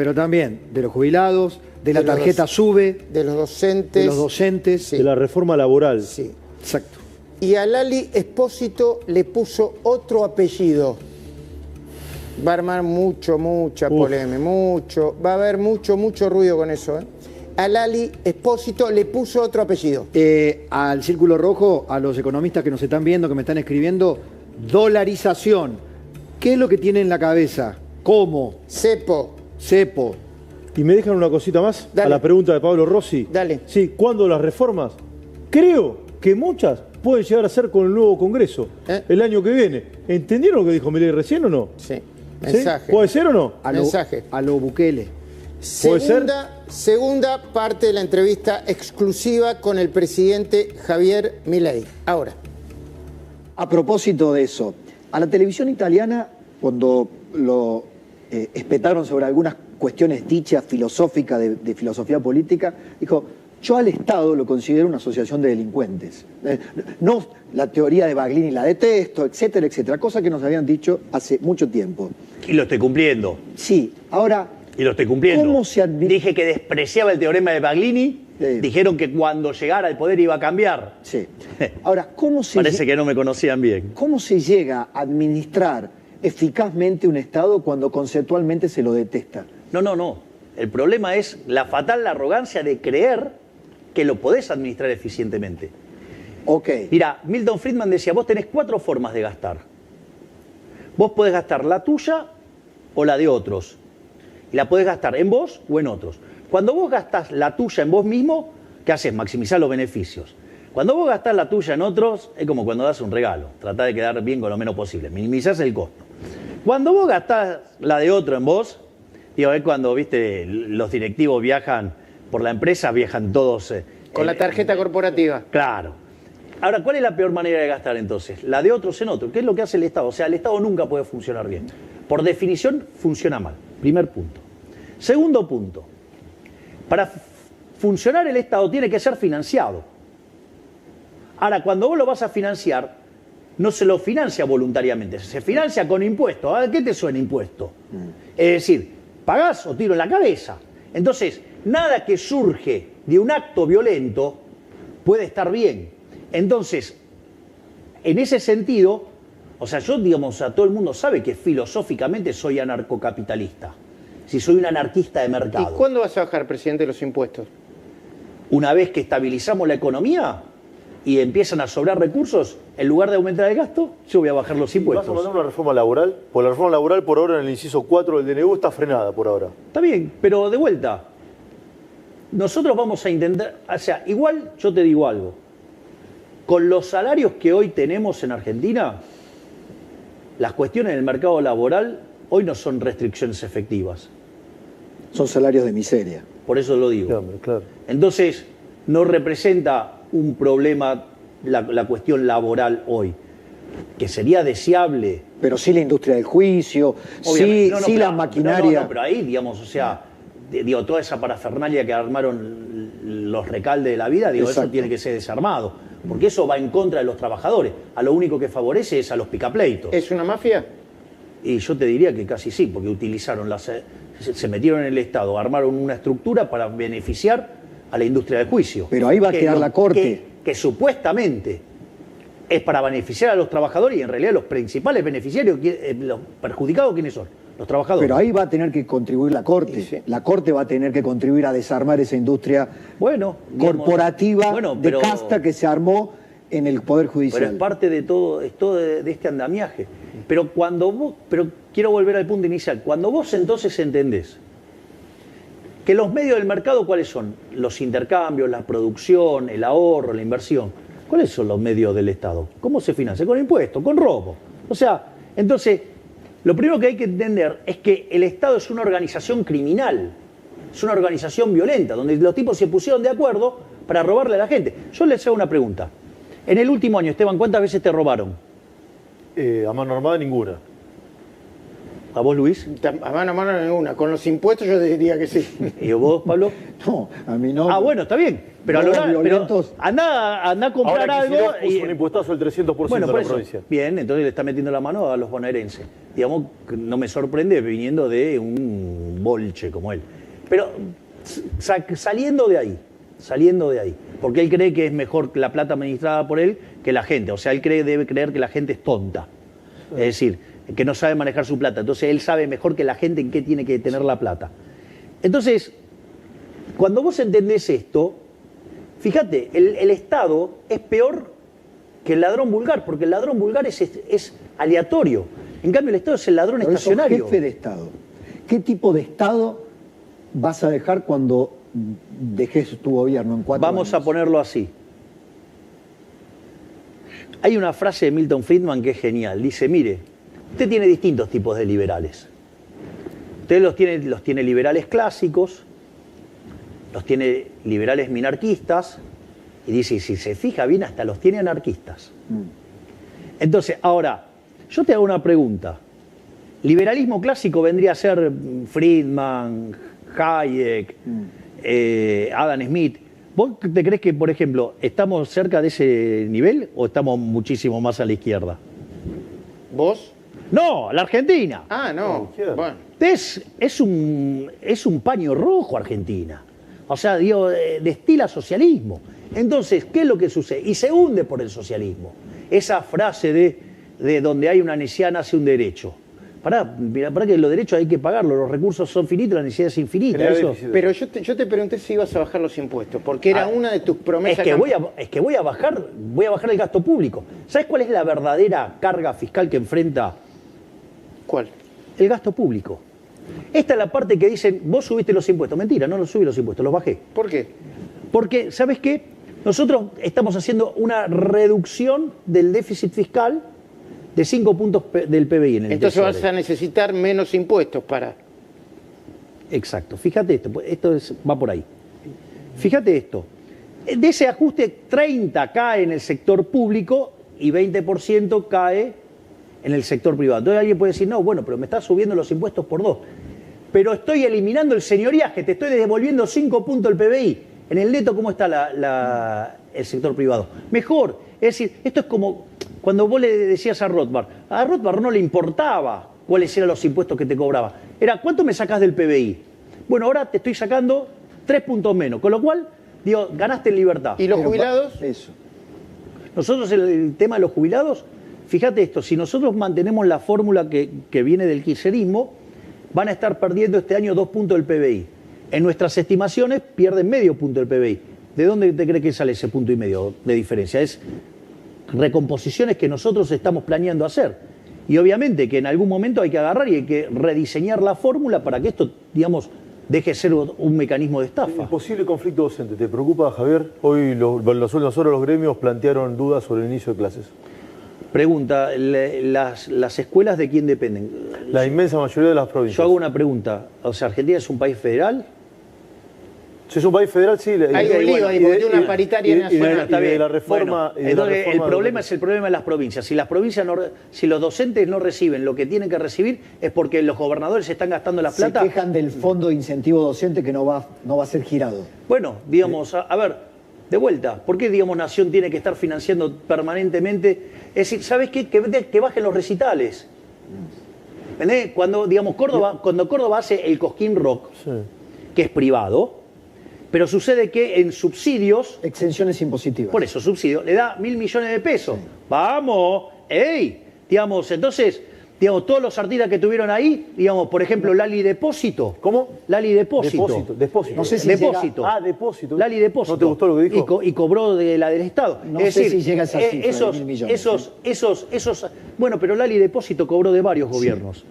de los jubilados, de la De los tarjeta dos- SUBE, de los docentes. de los docentes. Sí. de la reforma laboral. Sí. Exacto. Y a Lali Espósito le puso otro apellido. Va a armar mucha polémica, va a haber mucho ruido con eso, ¿eh? A Lali Espósito le puso otro apellido. Al Círculo Rojo, a los economistas que nos están viendo, que me están escribiendo, dolarización. ¿Qué es lo que tiene en la cabeza? ¿Cómo? Cepo. Cepo. Y me dejan una cosita más Dale. a la pregunta de Pablo Rossi. Dale. Sí, ¿cuándo las reformas? Creo que muchas pueden llegar a ser con el nuevo Congreso el año que viene. ¿Entendieron lo que dijo Milei recién o no? Sí. ¿Sí? Mensaje. ¿Puede ser o no? Mensaje. A lo Bukele. ¿Puede ser? Segunda parte de la entrevista exclusiva con el presidente Javier Milei. Ahora. A propósito de eso, a la televisión italiana, cuando lo espetaron sobre algunas cuestiones dichas filosóficas de filosofía política, dijo, yo al Estado lo considero una asociación de delincuentes. No la teoría de Baglini la detesto, etcétera, etcétera, cosa que nos habían dicho hace mucho tiempo. Y lo estoy cumpliendo. Sí, ahora, Y lo estoy cumpliendo. ¿cómo se Dije que despreciaba el teorema de Baglini. Sí. Dijeron que cuando llegara al poder iba a cambiar. sí. Ahora, Parece que no me conocían bien. ¿cómo se llega a administrar eficazmente un Estado cuando conceptualmente se lo detesta? No. El problema es la fatal arrogancia de creer que lo podés administrar eficientemente. Ok. Mira, Milton Friedman decía, vos tenés 4 formas de gastar. Vos podés gastar la tuya o la de otros. Y la podés gastar en vos o en otros. Cuando vos gastás la tuya en vos mismo, ¿qué haces? Maximizar los beneficios. Cuando vos gastás la tuya en otros, es como cuando das un regalo. Tratá de quedar bien con lo menos posible. Minimizás el costo. Cuando vos gastás la de otro en vos, digo, es cuando, viste, los directivos viajan por la empresa, viajan todos... Con la tarjeta corporativa. Claro. Ahora, ¿cuál es la peor manera de gastar entonces? La de otros en otro. ¿Qué es lo que hace el Estado? O sea, el Estado nunca puede funcionar bien. Por definición, funciona mal. Primer punto. Segundo punto. Para funcionar el Estado tiene que ser financiado. Ahora, cuando vos lo vas a financiar, no se lo financia voluntariamente, se financia con impuestos. ¿A qué te suena impuesto? Es decir, pagás o tiro en la cabeza. Entonces, nada que surge de un acto violento puede estar bien. Entonces, en ese sentido, o sea, yo, digamos, a todo el mundo sabe que filosóficamente soy anarcocapitalista. Si soy un anarquista de mercado. ¿Y cuándo vas a bajar, presidente, los impuestos? Una vez que estabilizamos la economía y empiezan a sobrar recursos, en lugar de aumentar el gasto, yo voy a bajar los ¿Vas a impuestos. mandar una reforma laboral? Porque la reforma laboral por ahora en el inciso 4 del DNU está frenada por ahora. Está bien, pero de vuelta, nosotros vamos a intentar, o sea, igual yo te digo algo, con los salarios que hoy tenemos en Argentina, las cuestiones del mercado laboral hoy no son restricciones efectivas. Son salarios de miseria. Por eso lo digo. Claro, claro. Entonces, no representa un problema la cuestión laboral hoy, que sería deseable. Pero sí la industria del juicio, Obviamente. sí la maquinaria. No, pero ahí, digamos, o sea, digo, toda esa parafernalia que armaron los recaldes de la vida, digo, Exacto. eso tiene que ser desarmado, porque eso va en contra de los trabajadores. A lo único que favorece es a los picapleitos. ¿Es una mafia? Y yo te diría que casi sí, porque utilizaron se metieron en el Estado, armaron una estructura para beneficiar a la industria del juicio. Pero ahí va a quedar la Corte. Que supuestamente es para beneficiar a los trabajadores y en realidad los principales beneficiarios, los perjudicados, ¿quiénes son? Los trabajadores. Pero ahí va a tener que contribuir la Corte. Sí. La Corte va a tener que contribuir a desarmar esa industria corporativa de casta que se armó en el Poder Judicial. Pero es parte de todo, de este andamiaje. Pero quiero volver al punto inicial. Cuando vos entonces entendés que los medios del mercado, ¿cuáles son? Los intercambios, la producción, el ahorro, la inversión. ¿Cuáles son los medios del Estado? ¿Cómo se financia? Con impuestos, con robo. O sea, entonces, lo primero que hay que entender es que el Estado es una organización criminal, es una organización violenta, donde los tipos se pusieron de acuerdo para robarle a la gente. Yo les hago una pregunta. En el último año, Esteban, ¿cuántas veces te robaron? A mano armada ninguna. ¿A vos, Luis? A mano ninguna. Con los impuestos yo diría que sí. ¿Y vos, Pablo? No, a mí no. Ah, bueno, está bien. Pero, violentos. anda a comprar Ahora algo. Kicillof puso un impuestazo del 300% Bueno, de por la eso. provincia. Bien, entonces le está metiendo la mano a los bonaerenses. Digamos, no me sorprende viniendo de un bolche como él. Pero saliendo de ahí, porque él cree que es mejor la plata administrada por él que la gente. O sea, él debe creer que la gente es tonta. Es decir, que no sabe manejar su plata. Entonces él sabe mejor que la gente en qué tiene que tener la plata. Entonces, cuando vos entendés esto, fíjate, el Estado es peor que el ladrón vulgar, porque el ladrón vulgar es aleatorio. En cambio, el Estado es el ladrón Pero estacionario. sos jefe de Estado. ¿Qué tipo de Estado vas a dejar cuando dejes tu gobierno en 4 años? Vamos a ponerlo así. Hay una frase de Milton Friedman que es genial. Dice, mire, usted tiene distintos tipos de liberales. Usted los tiene liberales clásicos, los tiene liberales minarquistas, y dice, y si se fija bien, hasta los tiene anarquistas. Entonces, ahora, yo te hago una pregunta. Liberalismo clásico vendría a ser Friedman, Hayek, Adam Smith. ¿Vos te crees que, por ejemplo, estamos cerca de ese nivel o estamos muchísimo más a la izquierda? ¿Vos? No, la Argentina. Ah, no. Bueno. Es un paño rojo Argentina. O sea, digo, destila socialismo. Entonces, ¿qué es lo que sucede? Y se hunde por el socialismo. Esa frase de donde hay una necesidad nace un derecho. Mirá, pará que los derechos hay que pagarlos, los recursos son finitos, la necesidad es infinita. Eso. Pero yo te pregunté si ibas a bajar los impuestos, porque era una de tus promesas. Es que voy a bajar el gasto público. ¿Sabes cuál es la verdadera carga fiscal que enfrenta? ¿Cuál? El gasto público. Esta es la parte que dicen, vos subiste los impuestos. Mentira, no los subí los impuestos, los bajé. ¿Por qué? Porque, ¿sabes qué? Nosotros estamos haciendo una reducción del déficit fiscal de 5 puntos del PBI en el Entonces Tesoro. vas a necesitar menos impuestos para... Exacto. Fíjate esto, va por ahí. Fíjate esto. De ese ajuste, 30 cae en el sector público y 20% cae en el sector privado. Entonces alguien puede decir, no, bueno, pero me estás subiendo los impuestos por 2. Pero estoy eliminando el señoriaje, te estoy devolviendo 5 puntos del PBI. En el neto, ¿cómo está el sector privado? Mejor. Es decir, esto es como cuando vos le decías a Rothbard no le importaba cuáles eran los impuestos que te cobraba. Era, ¿cuánto me sacás del PBI? Bueno, ahora te estoy sacando 3 puntos menos, con lo cual, digo, ganaste en libertad. ¿Y los jubilados? Eso. Nosotros, el tema de los jubilados, fíjate esto, si nosotros mantenemos la fórmula que viene del kirchnerismo, van a estar perdiendo este año 2 puntos del PBI. En nuestras estimaciones pierden medio punto del PBI. ¿De dónde te crees que sale ese punto y medio de diferencia? Es recomposiciones que nosotros estamos planeando hacer. Y obviamente que en algún momento hay que agarrar y hay que rediseñar la fórmula para que esto, digamos, deje de ser un mecanismo de estafa. El posible conflicto docente, ¿te preocupa, Javier? Hoy nosotros los gremios plantearon dudas sobre el inicio de clases. Pregunta, ¿las escuelas de quién dependen? La inmensa mayoría de las provincias. Yo hago una pregunta. O sea, ¿Argentina es un país federal? Si es un país federal, sí. Hay un lío ahí, porque tiene una paritaria nacional. Y de la reforma... Bueno, entonces, el problema es el problema de las provincias. Si las provincias si los docentes no reciben lo que tienen que recibir, es porque los gobernadores están gastando la plata. Se quejan del fondo de incentivo docente que no va a ser girado. Bueno, digamos, a ver, de vuelta, ¿por qué, digamos, Nación tiene que estar financiando permanentemente? Es decir, ¿sabes qué? Que bajen los recitales. ¿Entendés? Cuando, digamos, Córdoba hace el Cosquín Rock, sí, que es privado, pero sucede que en subsidios... Exenciones impositivas. Por eso, subsidio, le da 1.000 millones de pesos. Sí. ¡Vamos! ¡Ey! Digamos, entonces, digamos, todos los artistas que tuvieron ahí, digamos, por ejemplo, Lali Depósito. ¿Cómo? Lali Depósito. Depósito. No sé si Depósito. Llega... Depósito. Lali Depósito. ¿No te gustó lo que dijo? Y cobró de la del Estado. No es sé decir, si llega a esa cifra de 1.000 millones. Bueno, pero Lali Depósito cobró de varios gobiernos. Sí.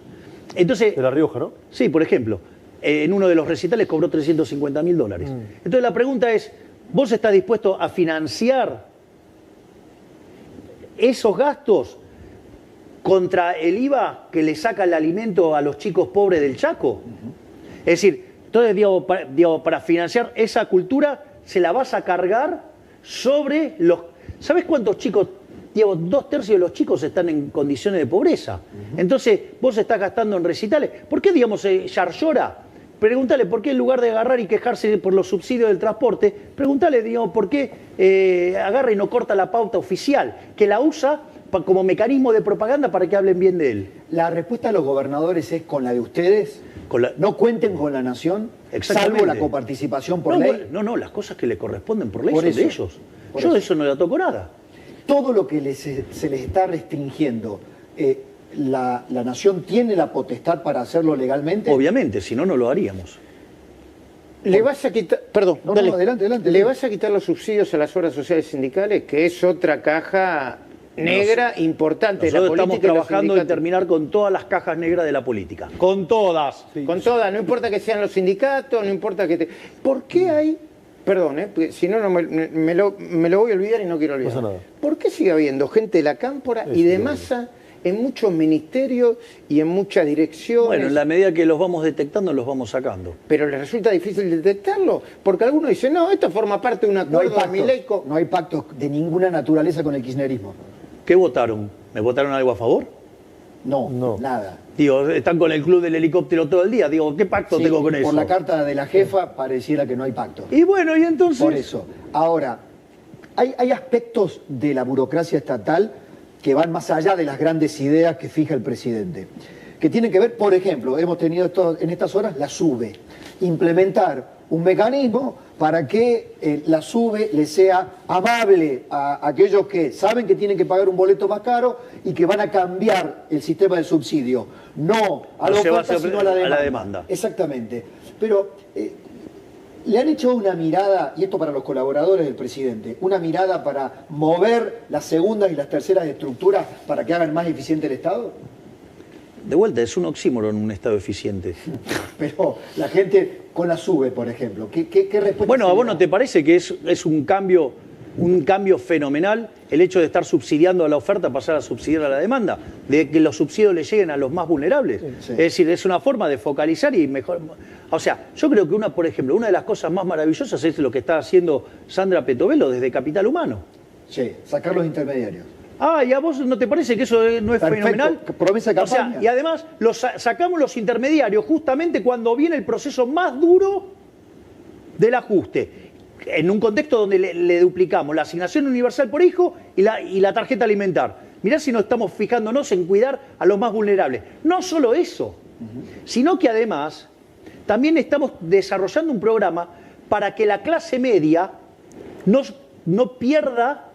Entonces, de La Rioja, ¿no? Sí, por ejemplo. En uno de los recitales cobró $350.000. Entonces la pregunta es, ¿vos estás dispuesto a financiar esos gastos contra el IVA que le saca el alimento a los chicos pobres del Chaco? Es decir, entonces, digo, para financiar esa cultura se la vas a cargar sobre los... ¿Sabés cuántos chicos? Digo, 2/3 de los chicos están en condiciones de pobreza. Entonces, vos estás gastando en recitales. ¿Por qué, digamos, Yarlora? Pregúntale por qué en lugar de agarrar y quejarse por los subsidios del transporte, pregúntale, digamos, por qué agarra y no corta la pauta oficial, que la usa como mecanismo de propaganda para que hablen bien de él. La respuesta de los gobernadores es con la de ustedes. No cuenten con la Nación, salvo la coparticipación por ley. No, las cosas que le corresponden por ley son de ellos. Yo de eso no le toco nada. Todo lo que se les está restringiendo, la Nación tiene la potestad para hacerlo legalmente. Obviamente, si no, no lo haríamos. ¿Le vas a quitar, perdón, no, adelante. ¿Le vas a quitar los subsidios a las obras sociales sindicales, que es otra caja negra importante de la política? Nosotros estamos trabajando en terminar con todas las cajas negras de la política. Con todas. Sí. Con todas, no importa que sean los sindicatos, no importa que... ¿Por qué hay... Perdón, porque si no, me lo voy a olvidar y no quiero olvidar. No pasa nada. ¿Por qué sigue habiendo gente de la cámpora y de masa en muchos ministerios y en muchas direcciones? Bueno, en la medida que los vamos detectando, los vamos sacando. Pero les resulta difícil detectarlo, porque algunos dicen, no, esto forma parte de un acuerdo de Milei. No hay pactos de ninguna naturaleza con el kirchnerismo. ¿Qué votaron? ¿Me votaron algo a favor? No, nada. Digo, están con el club del helicóptero todo el día. Digo, ¿qué pacto tengo con eso? Por la carta de la jefa pareciera que no hay pacto. Y bueno, y entonces... Por eso. Ahora, hay aspectos de la burocracia estatal que van más allá de las grandes ideas que fija el presidente. Que tienen que ver, por ejemplo, hemos tenido en estas horas la SUBE. Implementar un mecanismo para que la SUBE le sea amable a aquellos que saben que tienen que pagar un boleto más caro y que van a cambiar el sistema de subsidio. No a la oferta, sino a la demanda. Exactamente. Pero le han hecho una mirada, y esto para los colaboradores del presidente, una mirada para mover las segundas y las terceras estructuras para que hagan más eficiente el Estado. De vuelta, es un oxímoron un Estado eficiente. Pero la gente con la SUBE, por ejemplo, ¿qué respuesta? Bueno, ¿a vos no te parece que es un cambio fenomenal el hecho de estar subsidiando a la oferta, pasar a subsidiar a la demanda? De que los subsidios le lleguen a los más vulnerables. Sí. Es decir, es una forma de focalizar y mejor... O sea, yo creo que por ejemplo, una de las cosas más maravillosas es lo que está haciendo Sandra Petovelo desde Capital Humano. Sí, sacar los intermediarios. Ah, ¿y a vos no te parece que eso no es Perfecto. fenomenal? Promesa de campaña. O sea, y además sacamos los intermediarios justamente cuando viene el proceso más duro del ajuste. En un contexto donde le duplicamos la asignación universal por hijo y la tarjeta alimentar. Mirá si no estamos fijándonos en cuidar a los más vulnerables. No solo eso, sino que además también estamos desarrollando un programa para que la clase media no pierda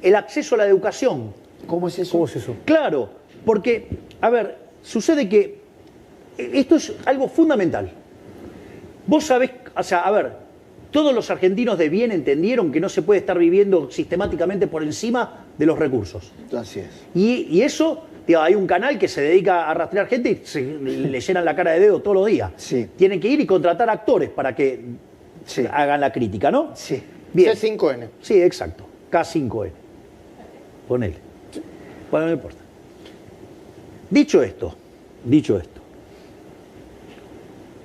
el acceso a la educación. ¿Cómo es eso? ¿Cómo es eso? Claro, porque, a ver, sucede que esto es algo fundamental. Vos sabés, o sea, a ver, todos los argentinos de bien entendieron que no se puede estar viviendo sistemáticamente por encima de los recursos. Así es. Y eso, digo, hay un canal que se dedica a rastrear gente y le llenan la cara de dedo todos los días. Sí. Tienen que ir y contratar actores para que Sí. hagan la crítica, ¿no? Sí. Bien. C5N. Sí, exacto. K5N. Ponele. Bueno, no importa. Dicho esto.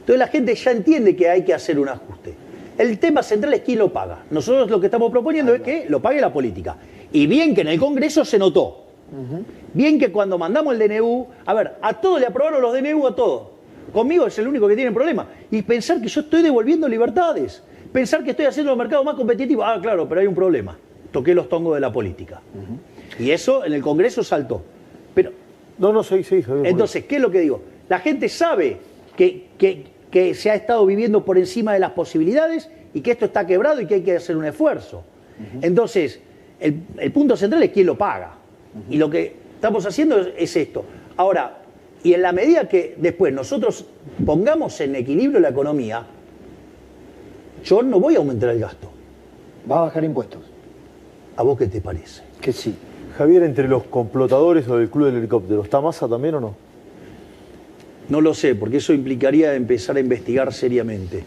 Entonces la gente ya entiende que hay que hacer un ajuste. El tema central es quién lo paga. Nosotros lo que estamos proponiendo es que lo pague la política. Y bien que en el Congreso se notó. Bien que cuando mandamos el DNU, a ver, a todos le aprobaron los DNU, a todos. Conmigo es el único que tiene problema. Y pensar que yo estoy devolviendo libertades. Pensar que estoy haciendo los mercados más competitivos. Ah, claro, pero hay un problema. Toqué los tongos de la política. Y eso en el Congreso saltó. Pero, No, sí, Javier. entonces, ¿qué es lo que digo? La gente sabe que se ha estado viviendo por encima de las posibilidades y que esto está quebrado y que hay que hacer un esfuerzo. Entonces, el punto central es quién lo paga. Y lo que estamos haciendo es esto. Ahora, y en la medida que después nosotros pongamos en equilibrio la economía, yo no voy a aumentar el gasto. ¿Va a bajar impuestos? ¿A vos qué te parece? Que sí. Javier, entre los complotadores o del Club del Helicóptero, ¿está Massa también o no? No lo sé, porque eso implicaría empezar a investigar seriamente.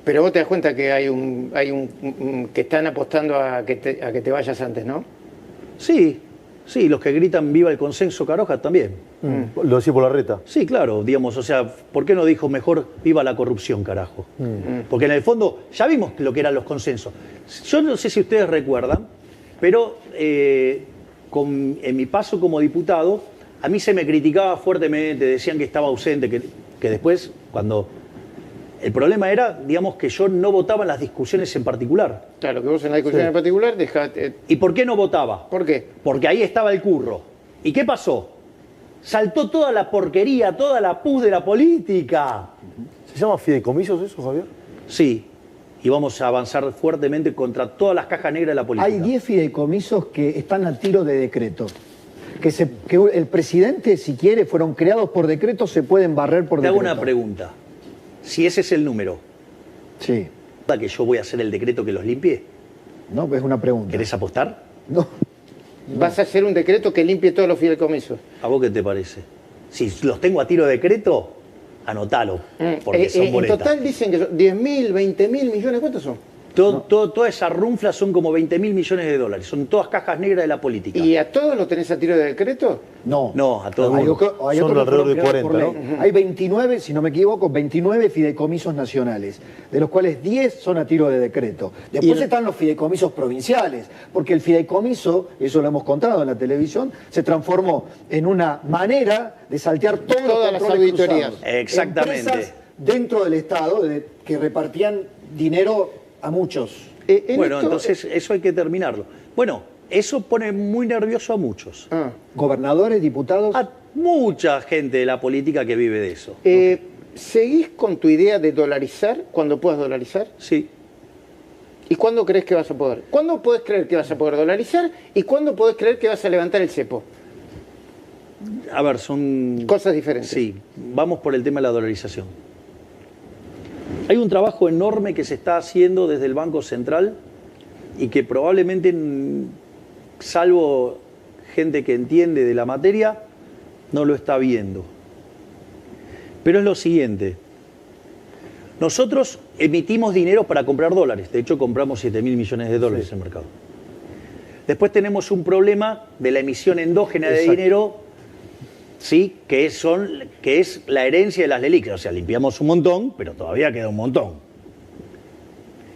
Pero vos te das cuenta que hay que están apostando a que te vayas antes, ¿no? Sí, los que gritan viva el consenso Caroja también. Lo decía por la reta. Sí, claro, digamos, o sea, ¿por qué no dijo mejor viva la corrupción, carajo? Porque en el fondo ya vimos lo que eran los consensos. Yo no sé si ustedes recuerdan, pero en mi paso como diputado, a mí se me criticaba fuertemente, decían que estaba ausente, que después, cuando... El problema era, digamos, que yo no votaba en las discusiones en particular. Claro, que vos en la discusión en particular dejaste... ¿Y por qué no votaba? ¿Por qué? Porque ahí estaba el curro. ¿Y qué pasó? Saltó toda la porquería, toda la pus de la política. ¿Se llama fideicomisos eso, Javier? Sí, y vamos a avanzar fuertemente contra todas las cajas negras de la política. Hay 10 fideicomisos que están a tiro de decreto. Que el presidente, si quiere, fueron creados por decreto, se pueden barrer por Te hago decreto. una pregunta. Si ese es el número, Sí. ¿verdad que yo voy a hacer el decreto que los limpie? No, es una pregunta. ¿Querés apostar? No. Vas a hacer un decreto que limpie todos los fideicomisos. ¿A vos qué te parece? Si los tengo a tiro de decreto, anotalo, porque son En boletas. total dicen que son 10.000, 20.000 millones, ¿cuántos son? Toda esa runfla son como 20.000 millones de dólares. Son todas cajas negras de la política. ¿Y a todos los tenés a tiro de decreto? No. No, a todos. Hay no. otros que Son alrededor de fueron creados 40, por ley. Hay 29, si no me equivoco, 29 fideicomisos nacionales, de los cuales 10 son a tiro de decreto. Después están los fideicomisos provinciales, porque el fideicomiso, eso lo hemos contado en la televisión, se transformó en una manera de saltear todas las auditorías. cruzados. Exactamente. Empresas dentro del Estado que repartían dinero a muchos. Bueno, entonces eso hay que terminarlo. Bueno, eso pone muy nervioso a muchos. Gobernadores, diputados. A mucha gente de la política que vive de eso. ¿seguís con tu idea de dolarizar cuando puedas dolarizar? Sí. ¿Y cuándo crees que vas a poder? ¿Cuándo podés creer que vas a poder dolarizar? ¿Y cuándo podés creer que vas a levantar el cepo? A ver, son... Cosas diferentes. Sí, vamos por el tema de la dolarización. Hay un trabajo enorme que se está haciendo desde el Banco Central y que probablemente, salvo gente que entiende de la materia, no lo está viendo. Pero es lo siguiente. Nosotros emitimos dinero para comprar dólares. De hecho, compramos 7.000 millones de dólares en el mercado. Después tenemos un problema de la emisión endógena de dinero, ¿sí? que es la herencia de las LELIQ. O sea, limpiamos un montón, pero todavía queda un montón.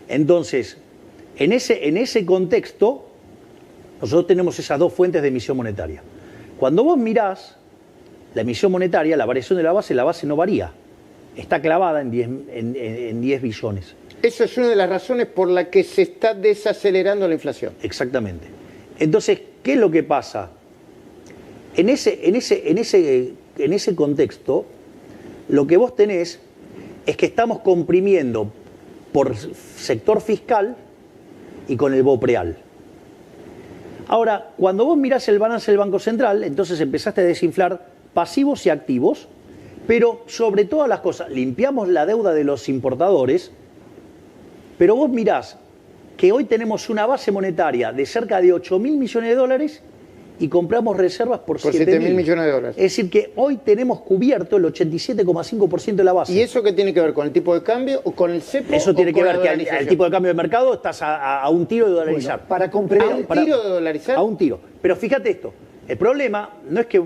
Entonces, en ese contexto, nosotros tenemos esas dos fuentes de emisión monetaria. Cuando vos mirás la emisión monetaria, la variación de la base no varía. Está clavada en 10 billones. Esa es una de las razones por la que se está desacelerando la inflación. Exactamente. Entonces, ¿qué es lo que pasa? En ese contexto, lo que vos tenés es que estamos comprimiendo por sector fiscal y con el BOPREAL. Ahora, cuando vos mirás el balance del Banco Central, entonces empezaste a desinflar pasivos y activos, pero sobre todas las cosas, limpiamos la deuda de los importadores, pero vos mirás que hoy tenemos una base monetaria de cerca de 8.000 millones de dólares y compramos reservas por 7.000 millones de dólares. Es decir, que hoy tenemos cubierto el 87,5% de la base. ¿Y eso qué tiene que ver con el tipo de cambio o con el cepo? Eso tiene o que con ver la que dolarización? al tipo de cambio de mercado estás a un tiro de dolarizar. Bueno, para comprender... ¿A un tiro de dolarizar? A un tiro. Pero fíjate esto, el problema no es que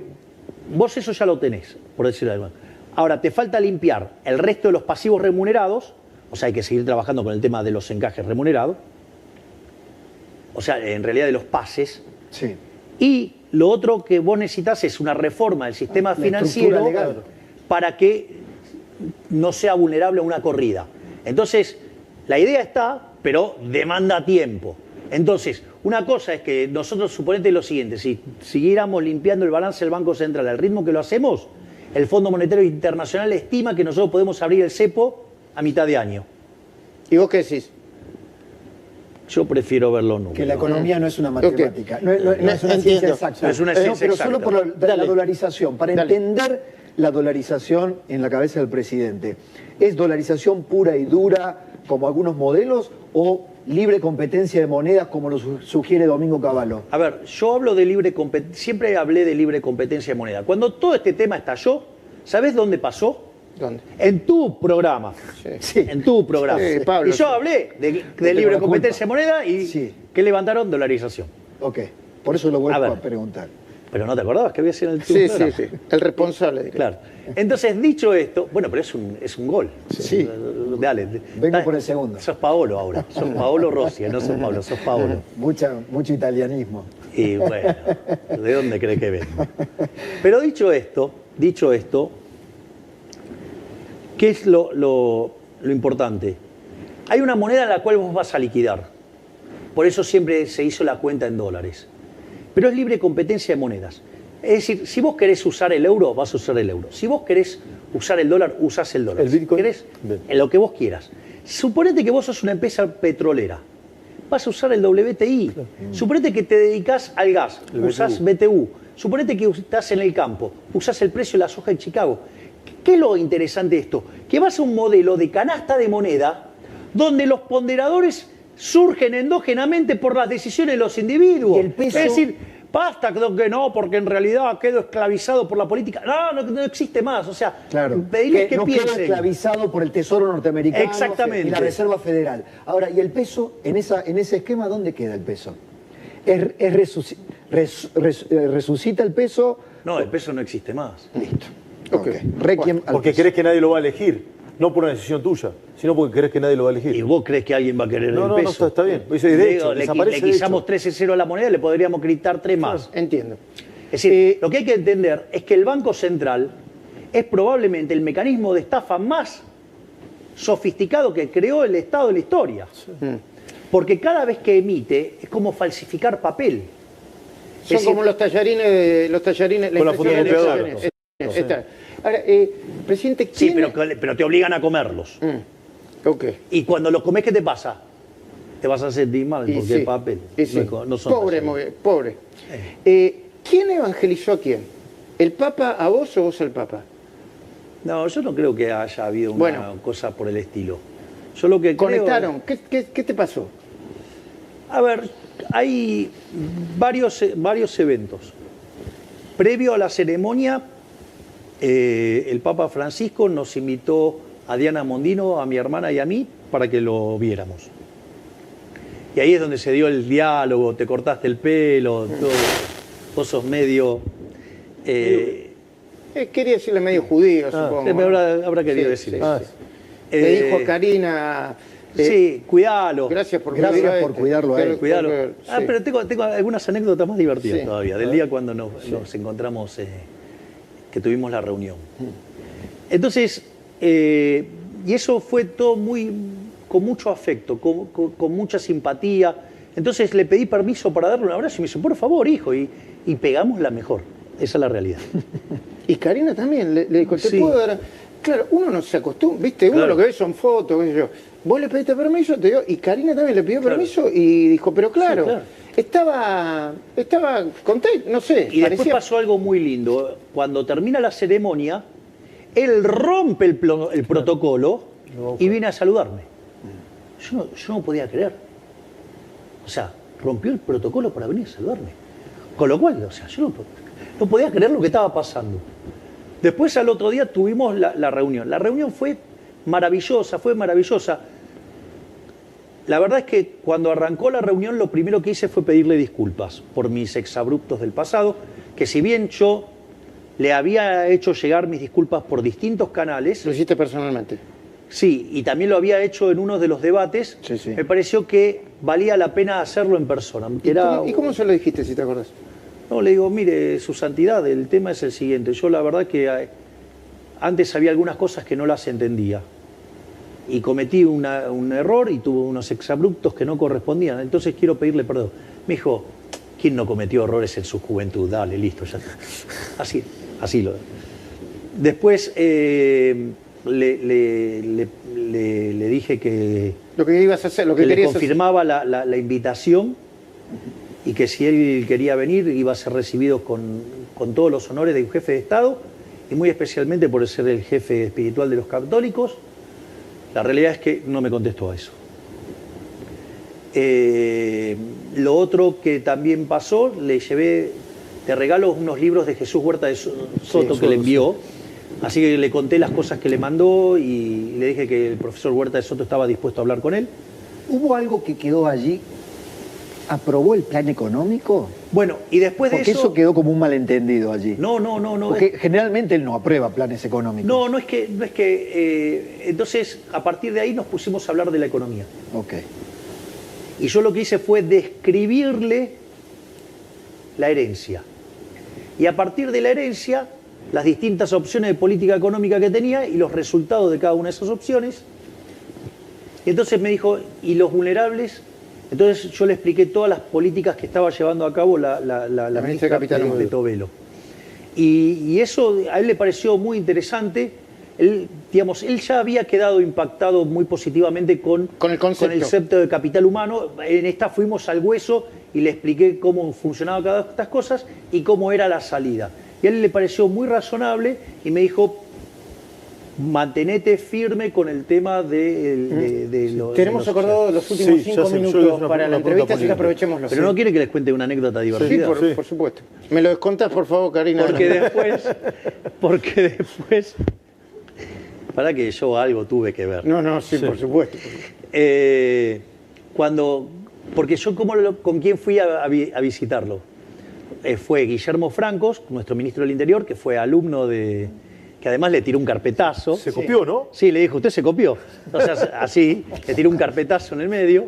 vos eso ya lo tenés, por decirlo de alguna manera. Ahora, te falta limpiar el resto de los pasivos remunerados, o sea, hay que seguir trabajando con el tema de los encajes remunerados, o sea, en realidad de los pases. Sí. Y lo otro que vos necesitas es una reforma del sistema financiero legal. para que no sea vulnerable a una corrida. Entonces, la idea está, pero demanda tiempo. Entonces, una cosa es que nosotros, suponete lo siguiente, si siguiéramos limpiando el balance del Banco Central al ritmo que lo hacemos, el Fondo Monetario Internacional estima que nosotros podemos abrir el cepo a mitad de año. ¿Y vos qué decís? Yo prefiero verlo nunca. Que la economía no es una matemática, no es una Entiendo. ciencia exacta. No es una ciencia pero exacta. solo por la Dale. dolarización, para Dale. entender la dolarización en la cabeza del presidente. ¿Es dolarización pura y dura como algunos modelos o libre competencia de monedas como lo sugiere Domingo Cavallo? A ver, yo hablo de libre competencia, siempre hablé de libre competencia de moneda. Cuando todo este tema estalló, ¿sabés dónde pasó? ¿Dónde? En tu programa. Sí. En tu programa. Sí, Pablo, y yo sí. hablé de tengo libre la competencia de culpa. moneda y Sí. que levantaron dolarización. Ok, por eso lo vuelvo A ver. a preguntar. Pero no te acordabas que había sido en el tu Sí, programa. sí, sí. El responsable. diría. Claro. Entonces, dicho esto, bueno, pero es un gol. Sí. Dale. Vengo por el segundo. Sos Paolo ahora. Sos Paolo Rossi, no sos Pablo, sos Paolo. Mucho italianismo. Y bueno, ¿de dónde cree que vengo? Pero dicho esto, ¿qué es lo importante? Hay una moneda en la cual vos vas a liquidar. Por eso siempre se hizo la cuenta en dólares. Pero es libre competencia de monedas. Es decir, si vos querés usar el euro, vas a usar el euro. Si vos querés usar el dólar, usás el dólar. El Bitcoin. Si querés, Bien. en lo que vos quieras. Suponete que vos sos una empresa petrolera. Vas a usar el WTI. Suponete que te dedicas al gas. El Usás BTU. BTU. Suponete que estás en el campo. Usás el precio de la soja en Chicago. ¿Qué es lo interesante de esto? Que vas a un modelo de canasta de moneda donde los ponderadores surgen endógenamente por las decisiones de los individuos. Y el peso- Es decir, basta que no, porque en realidad quedo esclavizado por la política. No existe más. O sea, Claro, pedirles que no queda piensen. esclavizado por el Tesoro norteamericano Exactamente. y la Reserva Federal. Ahora, ¿y el peso, en ese esquema, dónde queda el peso? ¿Resucita el peso? No, el peso no existe más. Listo. Ok. Requiem al Porque peso. querés que nadie lo va a elegir. No por una decisión tuya, sino porque querés que nadie lo va a elegir. ¿Y vos crees que alguien va a querer No, el no, peso? está bien. Pues, de hecho, le desaparece de quitamos hecho. 13-0 a la moneda, le podríamos quitar 3 más. Entiendo. Es decir, lo que hay que entender es que el Banco Central es probablemente el mecanismo de estafa más sofisticado que creó el Estado de la historia. Porque cada vez que emite es como falsificar papel. Son Es como decir, los tallarines, Con la impresión de fotocopiadora. elecciones. Está. Ahora, presidente, Sí, ¿quién pero te obligan a comerlos. Ok. Y cuando los comes, ¿qué te pasa? Te vas a sentir mal Y porque sí, el papel y sí. no son Pobre, fáciles. muy bien, pobre. ¿Quién evangelizó a quién? ¿El Papa a vos o vos al Papa? No, yo no creo que haya habido una Bueno. cosa por el estilo. Yo lo que ¿Conectaron? ¿Qué te pasó? A ver, hay varios eventos. Previo a la ceremonia, el Papa Francisco nos invitó a Diana Mondino, a mi hermana y a mí, para que lo viéramos. Y ahí es donde se dio el diálogo, te cortaste el pelo, todo, vos sos medio... Quería decirle medio judío, supongo. habrá querido decir eso. Le dijo a Karina... sí, cuidalo. Gracias por cuidarlo a él. Cuidalo. Sí. Pero tengo algunas anécdotas más divertidas Sí. todavía, del día cuando nos encontramos, que tuvimos la reunión. Entonces, y eso fue todo con mucho afecto, con mucha simpatía. Entonces le pedí permiso para darle un abrazo y me dice, por favor, hijo, y pegamos la mejor. Esa es la realidad. Y Karina también le dijo, ¿te Sí. puedo dar? Claro, uno no se acostumbra, ¿viste? Uno Claro. lo que ve son fotos, qué sé yo. Vos le pediste permiso, te dio, y Karina también le pidió permiso y dijo, pero claro, Sí, estaba contento, no sé. Y después pasó algo muy lindo. Cuando termina la ceremonia, él rompe el protocolo y viene a saludarme. Yo no podía creer. O sea, rompió el protocolo para venir a saludarme. Con lo cual, o sea, yo no podía creer lo que estaba pasando. Después al otro día tuvimos la reunión. La reunión fue maravillosa, La verdad es que cuando arrancó la reunión lo primero que hice fue pedirle disculpas por mis exabruptos del pasado, que si bien yo le había hecho llegar mis disculpas por distintos canales, Lo hiciste personalmente. sí, y también lo había hecho en uno de los debates, Sí. me pareció que valía la pena hacerlo en persona. ¿Y cómo se lo dijiste, si te acordás? No, le digo, mire, su santidad, el tema es el siguiente. Yo la verdad que antes había algunas cosas que no las entendía. Y cometí un error y tuve unos exabruptos que no correspondían. Entonces quiero pedirle perdón. Me dijo, ¿quién no cometió errores en su juventud? Dale, listo, ya está. Así lo... Después le dije que... Lo que ibas a hacer, lo que que le querías hacer. confirmaba la invitación y que si él quería venir iba a ser recibido con todos los honores de un jefe de Estado y muy especialmente por ser el jefe espiritual de los católicos. La realidad es que no me contestó a eso. Lo otro que también pasó, le llevé de regalo unos libros de Jesús Huerta de Soto que le envió. Así que le conté las cosas que le mandó y le dije que el profesor Huerta de Soto estaba dispuesto a hablar con él. ¿Hubo algo que quedó allí? ¿Aprobó el plan económico? Bueno, y después de Porque eso quedó como un malentendido allí. No. Porque generalmente él no aprueba planes económicos. No es que entonces, a partir de ahí nos pusimos a hablar de la economía. Ok. Y yo lo que hice fue describirle la herencia. Y a partir de la herencia, las distintas opciones de política económica que tenía y los resultados de cada una de esas opciones. Y entonces me dijo, ¿y los vulnerables? Entonces yo le expliqué todas las políticas que estaba llevando a cabo la ministra de Capital Humano. Petovelo. Y eso a él le pareció muy interesante. Él ya había quedado impactado muy positivamente con el concepto de capital humano. En esta fuimos al hueso y le expliqué cómo funcionaba cada una de estas cosas y cómo era la salida. Y a él le pareció muy razonable y me dijo, mantenete firme con el tema de los... Tenemos acordado los últimos 5 minutos para la entrevista, así que aprovechémoslo. Pero no quiere que les cuente una anécdota divertida. Sí, por supuesto. Me lo descontás, por favor, Karina. Porque después... Para que yo algo tuve que ver. No, sí, por supuesto. Porque yo con quién fui a visitarlo. Fue Guillermo Francos, nuestro ministro del Interior, que fue alumno que además le tiró un carpetazo. Se copió, ¿no? Sí, le dijo, usted se copió. O sea, así, le tiró un carpetazo en el medio.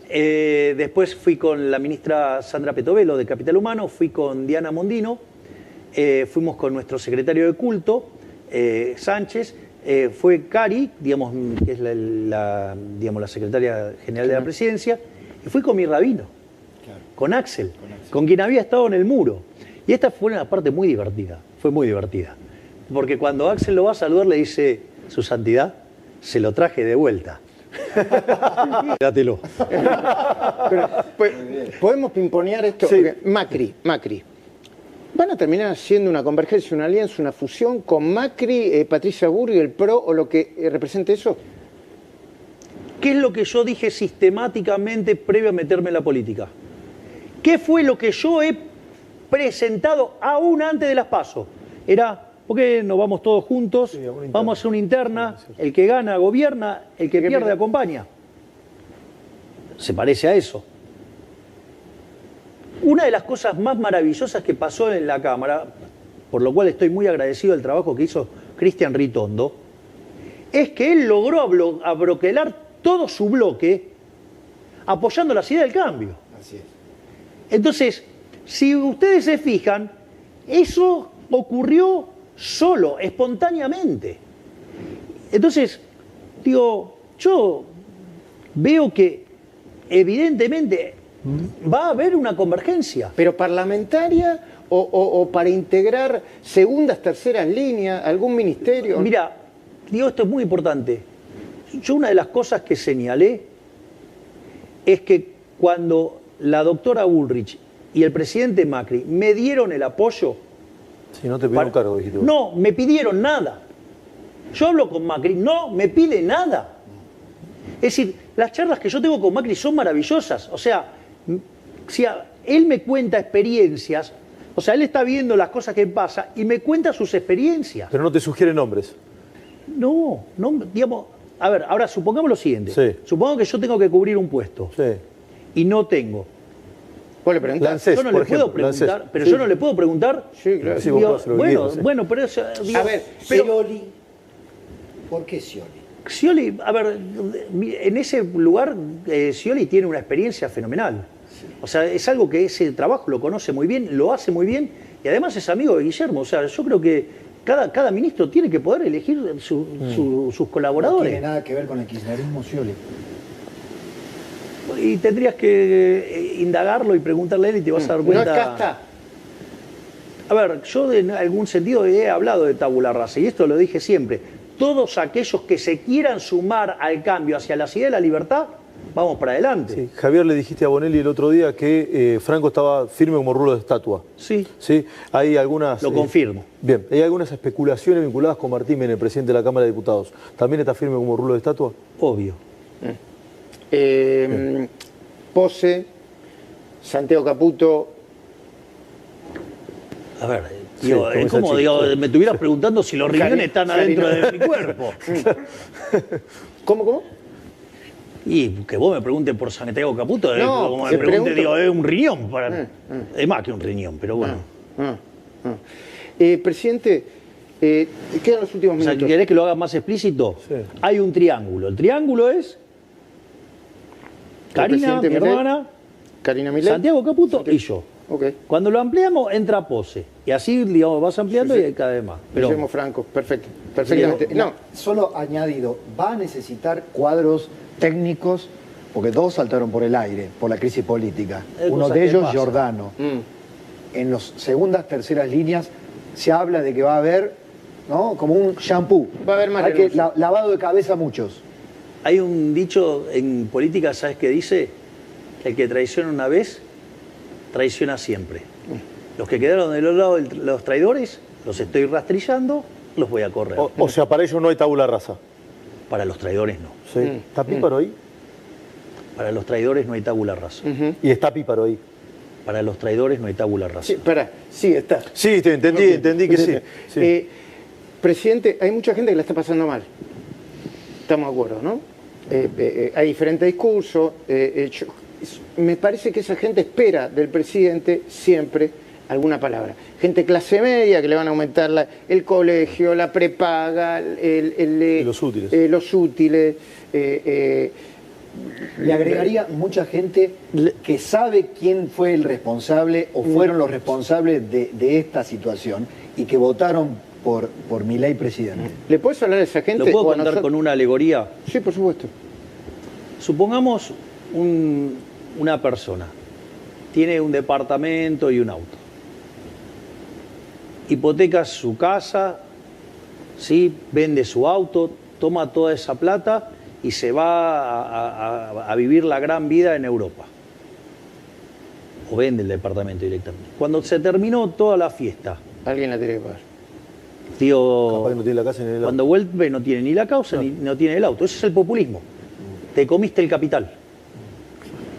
Después fui con la ministra Sandra Petovelo de Capital Humano, fui con Diana Mondino, fuimos con nuestro secretario de culto, Sánchez, fue Cari, que es la secretaria general de la presidencia, y fui con mi rabino, con Axel, con quien había estado en el muro. Y esta fue una parte muy divertida, fue muy divertida. porque cuando Axel lo va a saludar le dice, su santidad, se lo traje de vuelta. Dátelo. Pero, pues, podemos pimponear esto. Sí. Porque Macri. ¿Van a terminar haciendo una convergencia, una alianza, una fusión con Macri, Patricia Burri, el PRO o lo que represente eso? ¿Qué es lo que yo dije sistemáticamente previo a meterme en la política? ¿Qué fue lo que yo he presentado aún antes de las PASO? Era, ¿por qué no vamos todos juntos? Sí, una interna. Vamos a hacer una interna, el que gana gobierna, el que pierde acompaña. Se parece a eso. Una de las cosas más maravillosas que pasó en la Cámara, por lo cual estoy muy agradecido del trabajo que hizo Cristian Ritondo, es que él logró abroquelar todo su bloque apoyando las ideas del cambio. Así es. Entonces, si ustedes se fijan, eso ocurrió solo, espontáneamente. Entonces, digo, yo veo que evidentemente va a haber una convergencia. ¿Pero parlamentaria o para integrar segundas, terceras líneas, algún ministerio? Mira, digo, esto es muy importante. Yo una de las cosas que señalé es que cuando la doctora Bullrich y el presidente Macri me dieron el apoyo... Si no te pidieron cargo, dijiste vos. No, me pidieron nada. Yo hablo con Macri, no me pide nada. Es decir, las charlas que yo tengo con Macri son maravillosas. O sea, si él me cuenta experiencias, o sea, él está viendo las cosas que pasa y me cuenta sus experiencias. Pero no te sugiere nombres. No, digamos, a ver, ahora supongamos lo siguiente. Sí. Supongo que yo tengo que cubrir un puesto Sí. y no tengo. ¿Vos le preguntás? Lancés, Yo no por le puedo ejemplo, preguntar, Lancés. pero Sí. yo no le puedo preguntar. Sí, claro. Sí, vos Digo, podés hacer lo que bueno, quieras, sí. bueno, pero eso, digo, A ver, pero Scioli. ¿Por qué Scioli? Scioli, a ver, en ese lugar Scioli tiene una experiencia fenomenal. O sea, es algo que ese trabajo lo conoce muy bien, lo hace muy bien y además es amigo de Guillermo. O sea, yo creo que cada ministro tiene que poder elegir sus No colaboradores. tiene nada que ver con el kirchnerismo Scioli. Y tendrías que indagarlo y preguntarle a él y te vas a dar No cuenta. es casta. A ver, yo en algún sentido he hablado de tabula rasa y esto lo dije siempre. Todos aquellos que se quieran sumar al cambio hacia la ciudad de la libertad, vamos para adelante. Sí. Javier, le dijiste a Bonelli el otro día que Franco estaba firme como rulo de estatua. Sí, Sí, hay algunas... lo confirmo. Bien, hay algunas especulaciones vinculadas con Martín Menem, el presidente de la Cámara de Diputados. ¿También está firme como rulo de estatua? Obvio. Pose, Santiago Caputo. A ver, Sí, digo, como es esa como chica. digo, me estuvieras preguntando si los riñones están adentro Karina. de mi cuerpo. ¿Cómo? Y que vos me preguntes por Santiago Caputo, No, como me te pregunte, pregunto. digo, es un riñón. Es más que un riñón, pero bueno. Presidente, quedan los últimos O sea, minutos. ¿querés que lo haga más explícito? Sí. Hay un triángulo. El triángulo es Karina, mi presidente Milei, hermana, Karina Milei. Santiago Caputo y yo. Ok. Cuando lo ampliamos, entra Pose. Y así, digamos, vas ampliando y hay cada vez más. Pero Guillermo Franco, perfecto. Perfectamente. No, Solo añadido, va a necesitar cuadros técnicos, porque dos saltaron por el aire, por la crisis política. Hay Uno cosas de que ellos, pasan. Giordano. En las segundas, terceras líneas se habla de que va a haber, ¿no?, como un shampoo. Va a haber más Hay que renuncio. lavado de cabeza a muchos. hay un dicho en política, ¿sabes qué dice? El que traiciona una vez, traiciona siempre. Los que quedaron del otro lado de los traidores, los estoy rastrillando, los voy a correr. O sea, para ellos no hay tabula rasa. Para los traidores no. Sí. ¿Está Píparo ahí? Para los traidores no hay tabula rasa. Y está Píparo ahí. Para los traidores no hay tabula rasa. sí, espera, sí, está. Sí, te entendí que sí. Sí. Presidente, hay mucha gente que la está pasando mal. Estamos de acuerdo, ¿no? Hay diferentes discursos. Me parece que esa gente espera del presidente siempre alguna palabra. Gente clase media que le van a aumentar el colegio, la prepaga, los útiles. Los útiles. Le agregaría mucha gente que sabe quién fue el responsable o fueron los responsables de esta situación y que votaron por Milei presidente. ¿Le puedes hablar a esa gente? ¿Lo puedo o a contar nosotros? con una alegoría? Sí, por supuesto. Supongamos una persona, tiene un departamento y un auto. Hipoteca su casa ¿sí? Vende su auto, toma toda esa plata y se va a vivir la gran vida en Europa. O vende el departamento directamente. Cuando se terminó toda la fiesta, Alguien la tiene que pagar. tío, Capaz que no tiene la casa ni el auto. cuando vuelve no tiene ni la causa ni no tiene el auto. Ese es el populismo. Te comiste el capital.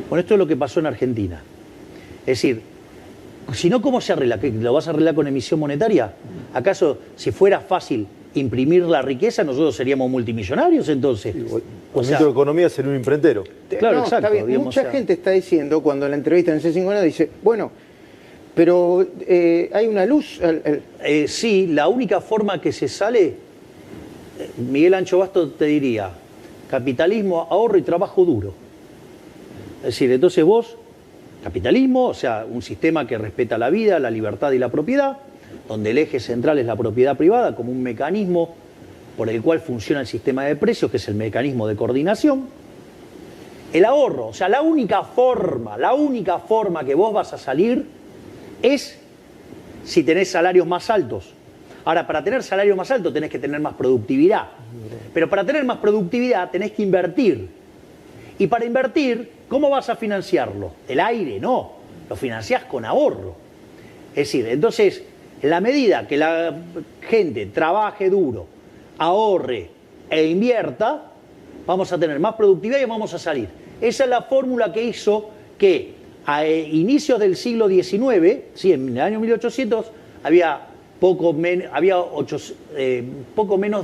Bueno, esto es lo que pasó en Argentina. Es decir, si no, ¿cómo se arregla? ¿Que lo vas a arreglar con emisión monetaria? ¿Acaso, si fuera fácil imprimir la riqueza, nosotros seríamos multimillonarios entonces? O sea, de Economía sería un imprentero. Claro, No, exacto. está bien. Digamos, Mucha o sea, gente está diciendo, cuando en la entrevista en C5N, dice, bueno, pero hay una luz. Sí, la única forma que se sale, Miguel Ancho Basto te diría, capitalismo, ahorro y trabajo duro. Es decir, entonces vos, capitalismo, o sea, un sistema que respeta la vida, la libertad y la propiedad, donde el eje central es la propiedad privada como un mecanismo por el cual funciona el sistema de precios, que es el mecanismo de coordinación. El ahorro, o sea, la única forma que vos vas a salir es si tenés salarios más altos. Ahora, para tener salarios más altos tenés que tener más productividad. Pero para tener más productividad tenés que invertir. Y para invertir, ¿cómo vas a financiarlo? ¿El aire? No, lo financiás con ahorro. Es decir, entonces, en la medida que la gente trabaje duro, ahorre e invierta, vamos a tener más productividad y vamos a salir. Esa es la fórmula que hizo que a inicios del siglo XIX, sí, en el año 1800, había poco menos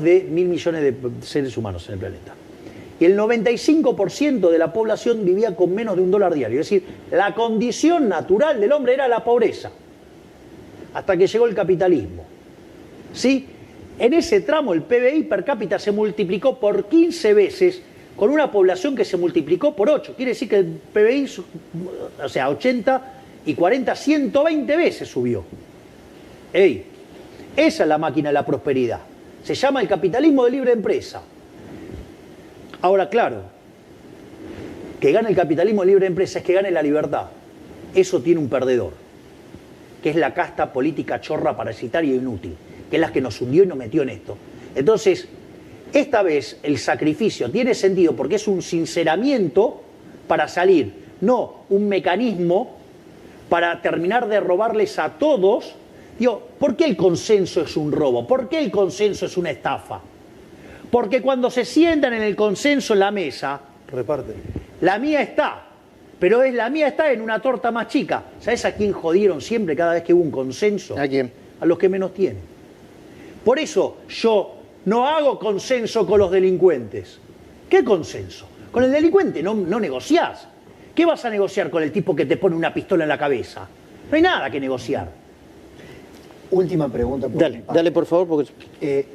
de 1.000 millones de seres humanos en el planeta. Y el 95% de la población vivía con menos de $1 diario. Es decir, la condición natural del hombre era la pobreza. Hasta que llegó el capitalismo. ¿Sí? En ese tramo el PBI per cápita se multiplicó por 15 veces con una población que se multiplicó por 8. Quiere decir que el PBI, o sea, 80 y 40, 120 veces subió. ¡Ey! Esa es la máquina de la prosperidad. Se llama el capitalismo de libre empresa. Ahora, claro, que gane el capitalismo de libre empresa es que gane la libertad. Eso tiene un perdedor, que es la casta política chorra, parasitaria e inútil, que es la que nos hundió y nos metió en esto. Entonces, esta vez el sacrificio tiene sentido porque es un sinceramiento para salir, no un mecanismo para terminar de robarles a todos. Digo, ¿por qué el consenso es un robo? ¿Por qué el consenso es una estafa? Porque cuando se sientan en el consenso en la mesa, Reparten. la mía está, pero la mía está en una torta más chica. ¿Sabes a quién jodieron siempre cada vez que hubo un consenso? ¿A quién? A los que menos tienen. Por eso yo no hago consenso con los delincuentes. ¿Qué consenso? Con el delincuente no negociás. ¿Qué vas a negociar con el tipo que te pone una pistola en la cabeza? No hay nada que negociar. Última pregunta. Dale, por favor, porque...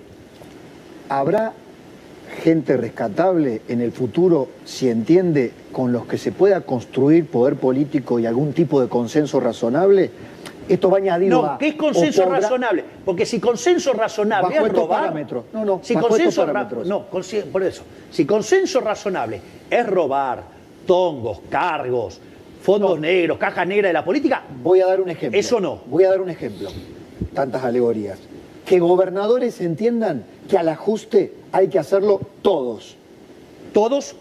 ¿Habrá gente rescatable en el futuro, si entiende, con los que se pueda construir poder político y algún tipo de consenso razonable? Esto va añadido a... No, ¿qué es consenso razonable? Porque si consenso razonable bajo es estos robar... parámetros. No, si bajo consenso estos parámetros. No, por eso. Si consenso razonable es robar, tongos, cargos, fondos negros, caja negra de la política... Voy a dar un ejemplo. Eso no. Voy a dar un ejemplo. Tantas alegorías. Que gobernadores entiendan que al ajuste hay que hacerlo todos. Todos.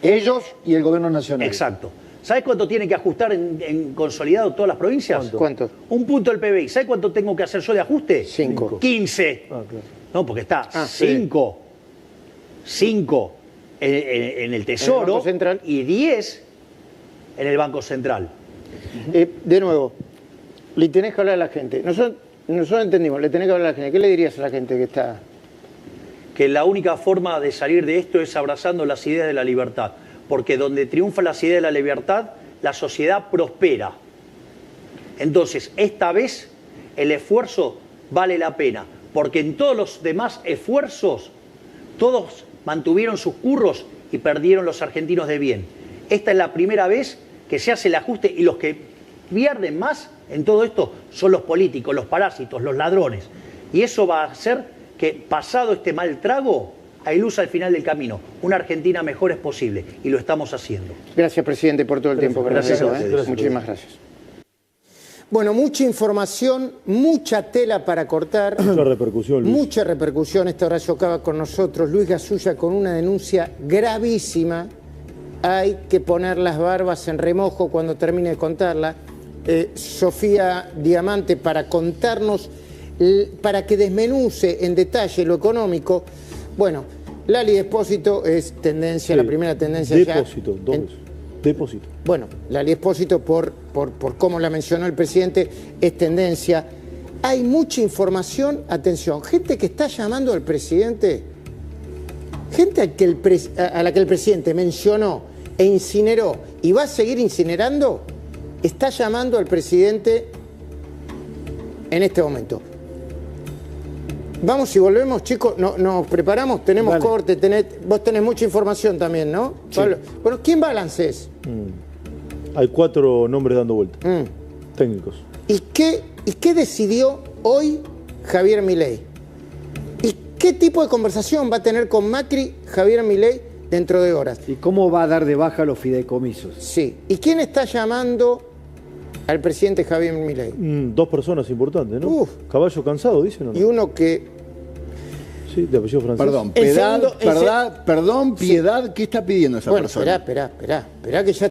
Ellos y el gobierno nacional. Exacto. ¿Sabes cuánto tiene que ajustar en consolidado todas las provincias? ¿Cuánto? Un punto del PBI. ¿Sabes cuánto tengo que hacer yo de ajuste? 5. 15. Ah, claro. No, porque está 5. 5 en el Tesoro. En el Banco Central. Y 10 en el Banco Central. De nuevo, le tenés que hablar a la gente. Nosotros entendimos, le tenés que hablar a la gente. ¿Qué le dirías a la gente que está...? Que la única forma de salir de esto es abrazando las ideas de la libertad. Porque donde triunfan las ideas de la libertad, la sociedad prospera. Entonces, esta vez el esfuerzo vale la pena. Porque en todos los demás esfuerzos, todos mantuvieron sus curros y perdieron los argentinos de bien. Esta es la primera vez que se hace el ajuste y los que pierden más en todo esto son los políticos, los parásitos, los ladrones. Y eso va a hacer que, pasado este mal trago, hay luz al final del camino. Una Argentina mejor es posible y lo estamos haciendo. Gracias, presidente, por todo el tiempo. Gracias a ustedes. Muchísimas gracias. Bueno, mucha información, mucha tela para cortar. Mucha repercusión, Luis. Mucha repercusión. Esta hora chocaba con nosotros Luis Gasulla con una denuncia gravísima. Hay que poner las barbas en remojo cuando termine de contarla. Sofía Diamante para contarnos, para que desmenuce en detalle lo económico. Bueno, Lali Espósito es tendencia, la primera tendencia Depósito, ya. dos veces. Depósito. Bueno, Lali Espósito, por cómo la mencionó el presidente, es tendencia. Hay mucha información, atención, gente que está llamando al presidente, gente a la que el presidente mencionó e incineró y va a seguir incinerando, está llamando al presidente en este momento. Vamos y volvemos, chicos, nos preparamos, tenemos Dale. corte, vos tenés mucha información también, ¿no? Sí. Pablo. Bueno, ¿quién va al ANSES? Hay 4 nombres dando vuelta. Técnicos. ¿Y qué decidió hoy Javier Milei? ¿Y qué tipo de conversación va a tener con Macri Javier Milei dentro de horas? ¿Y cómo va a dar de baja los fideicomisos? Sí. ¿Y quién está llamando al presidente Javier Milei? 2 personas importantes, ¿no? Uf. Caballo cansado, dicen o no. Y uno que... Sí, de apellido francés. Perdón, El segundo- perdón, Piedad, ¿qué está pidiendo esa Bueno, persona? esperá, que ya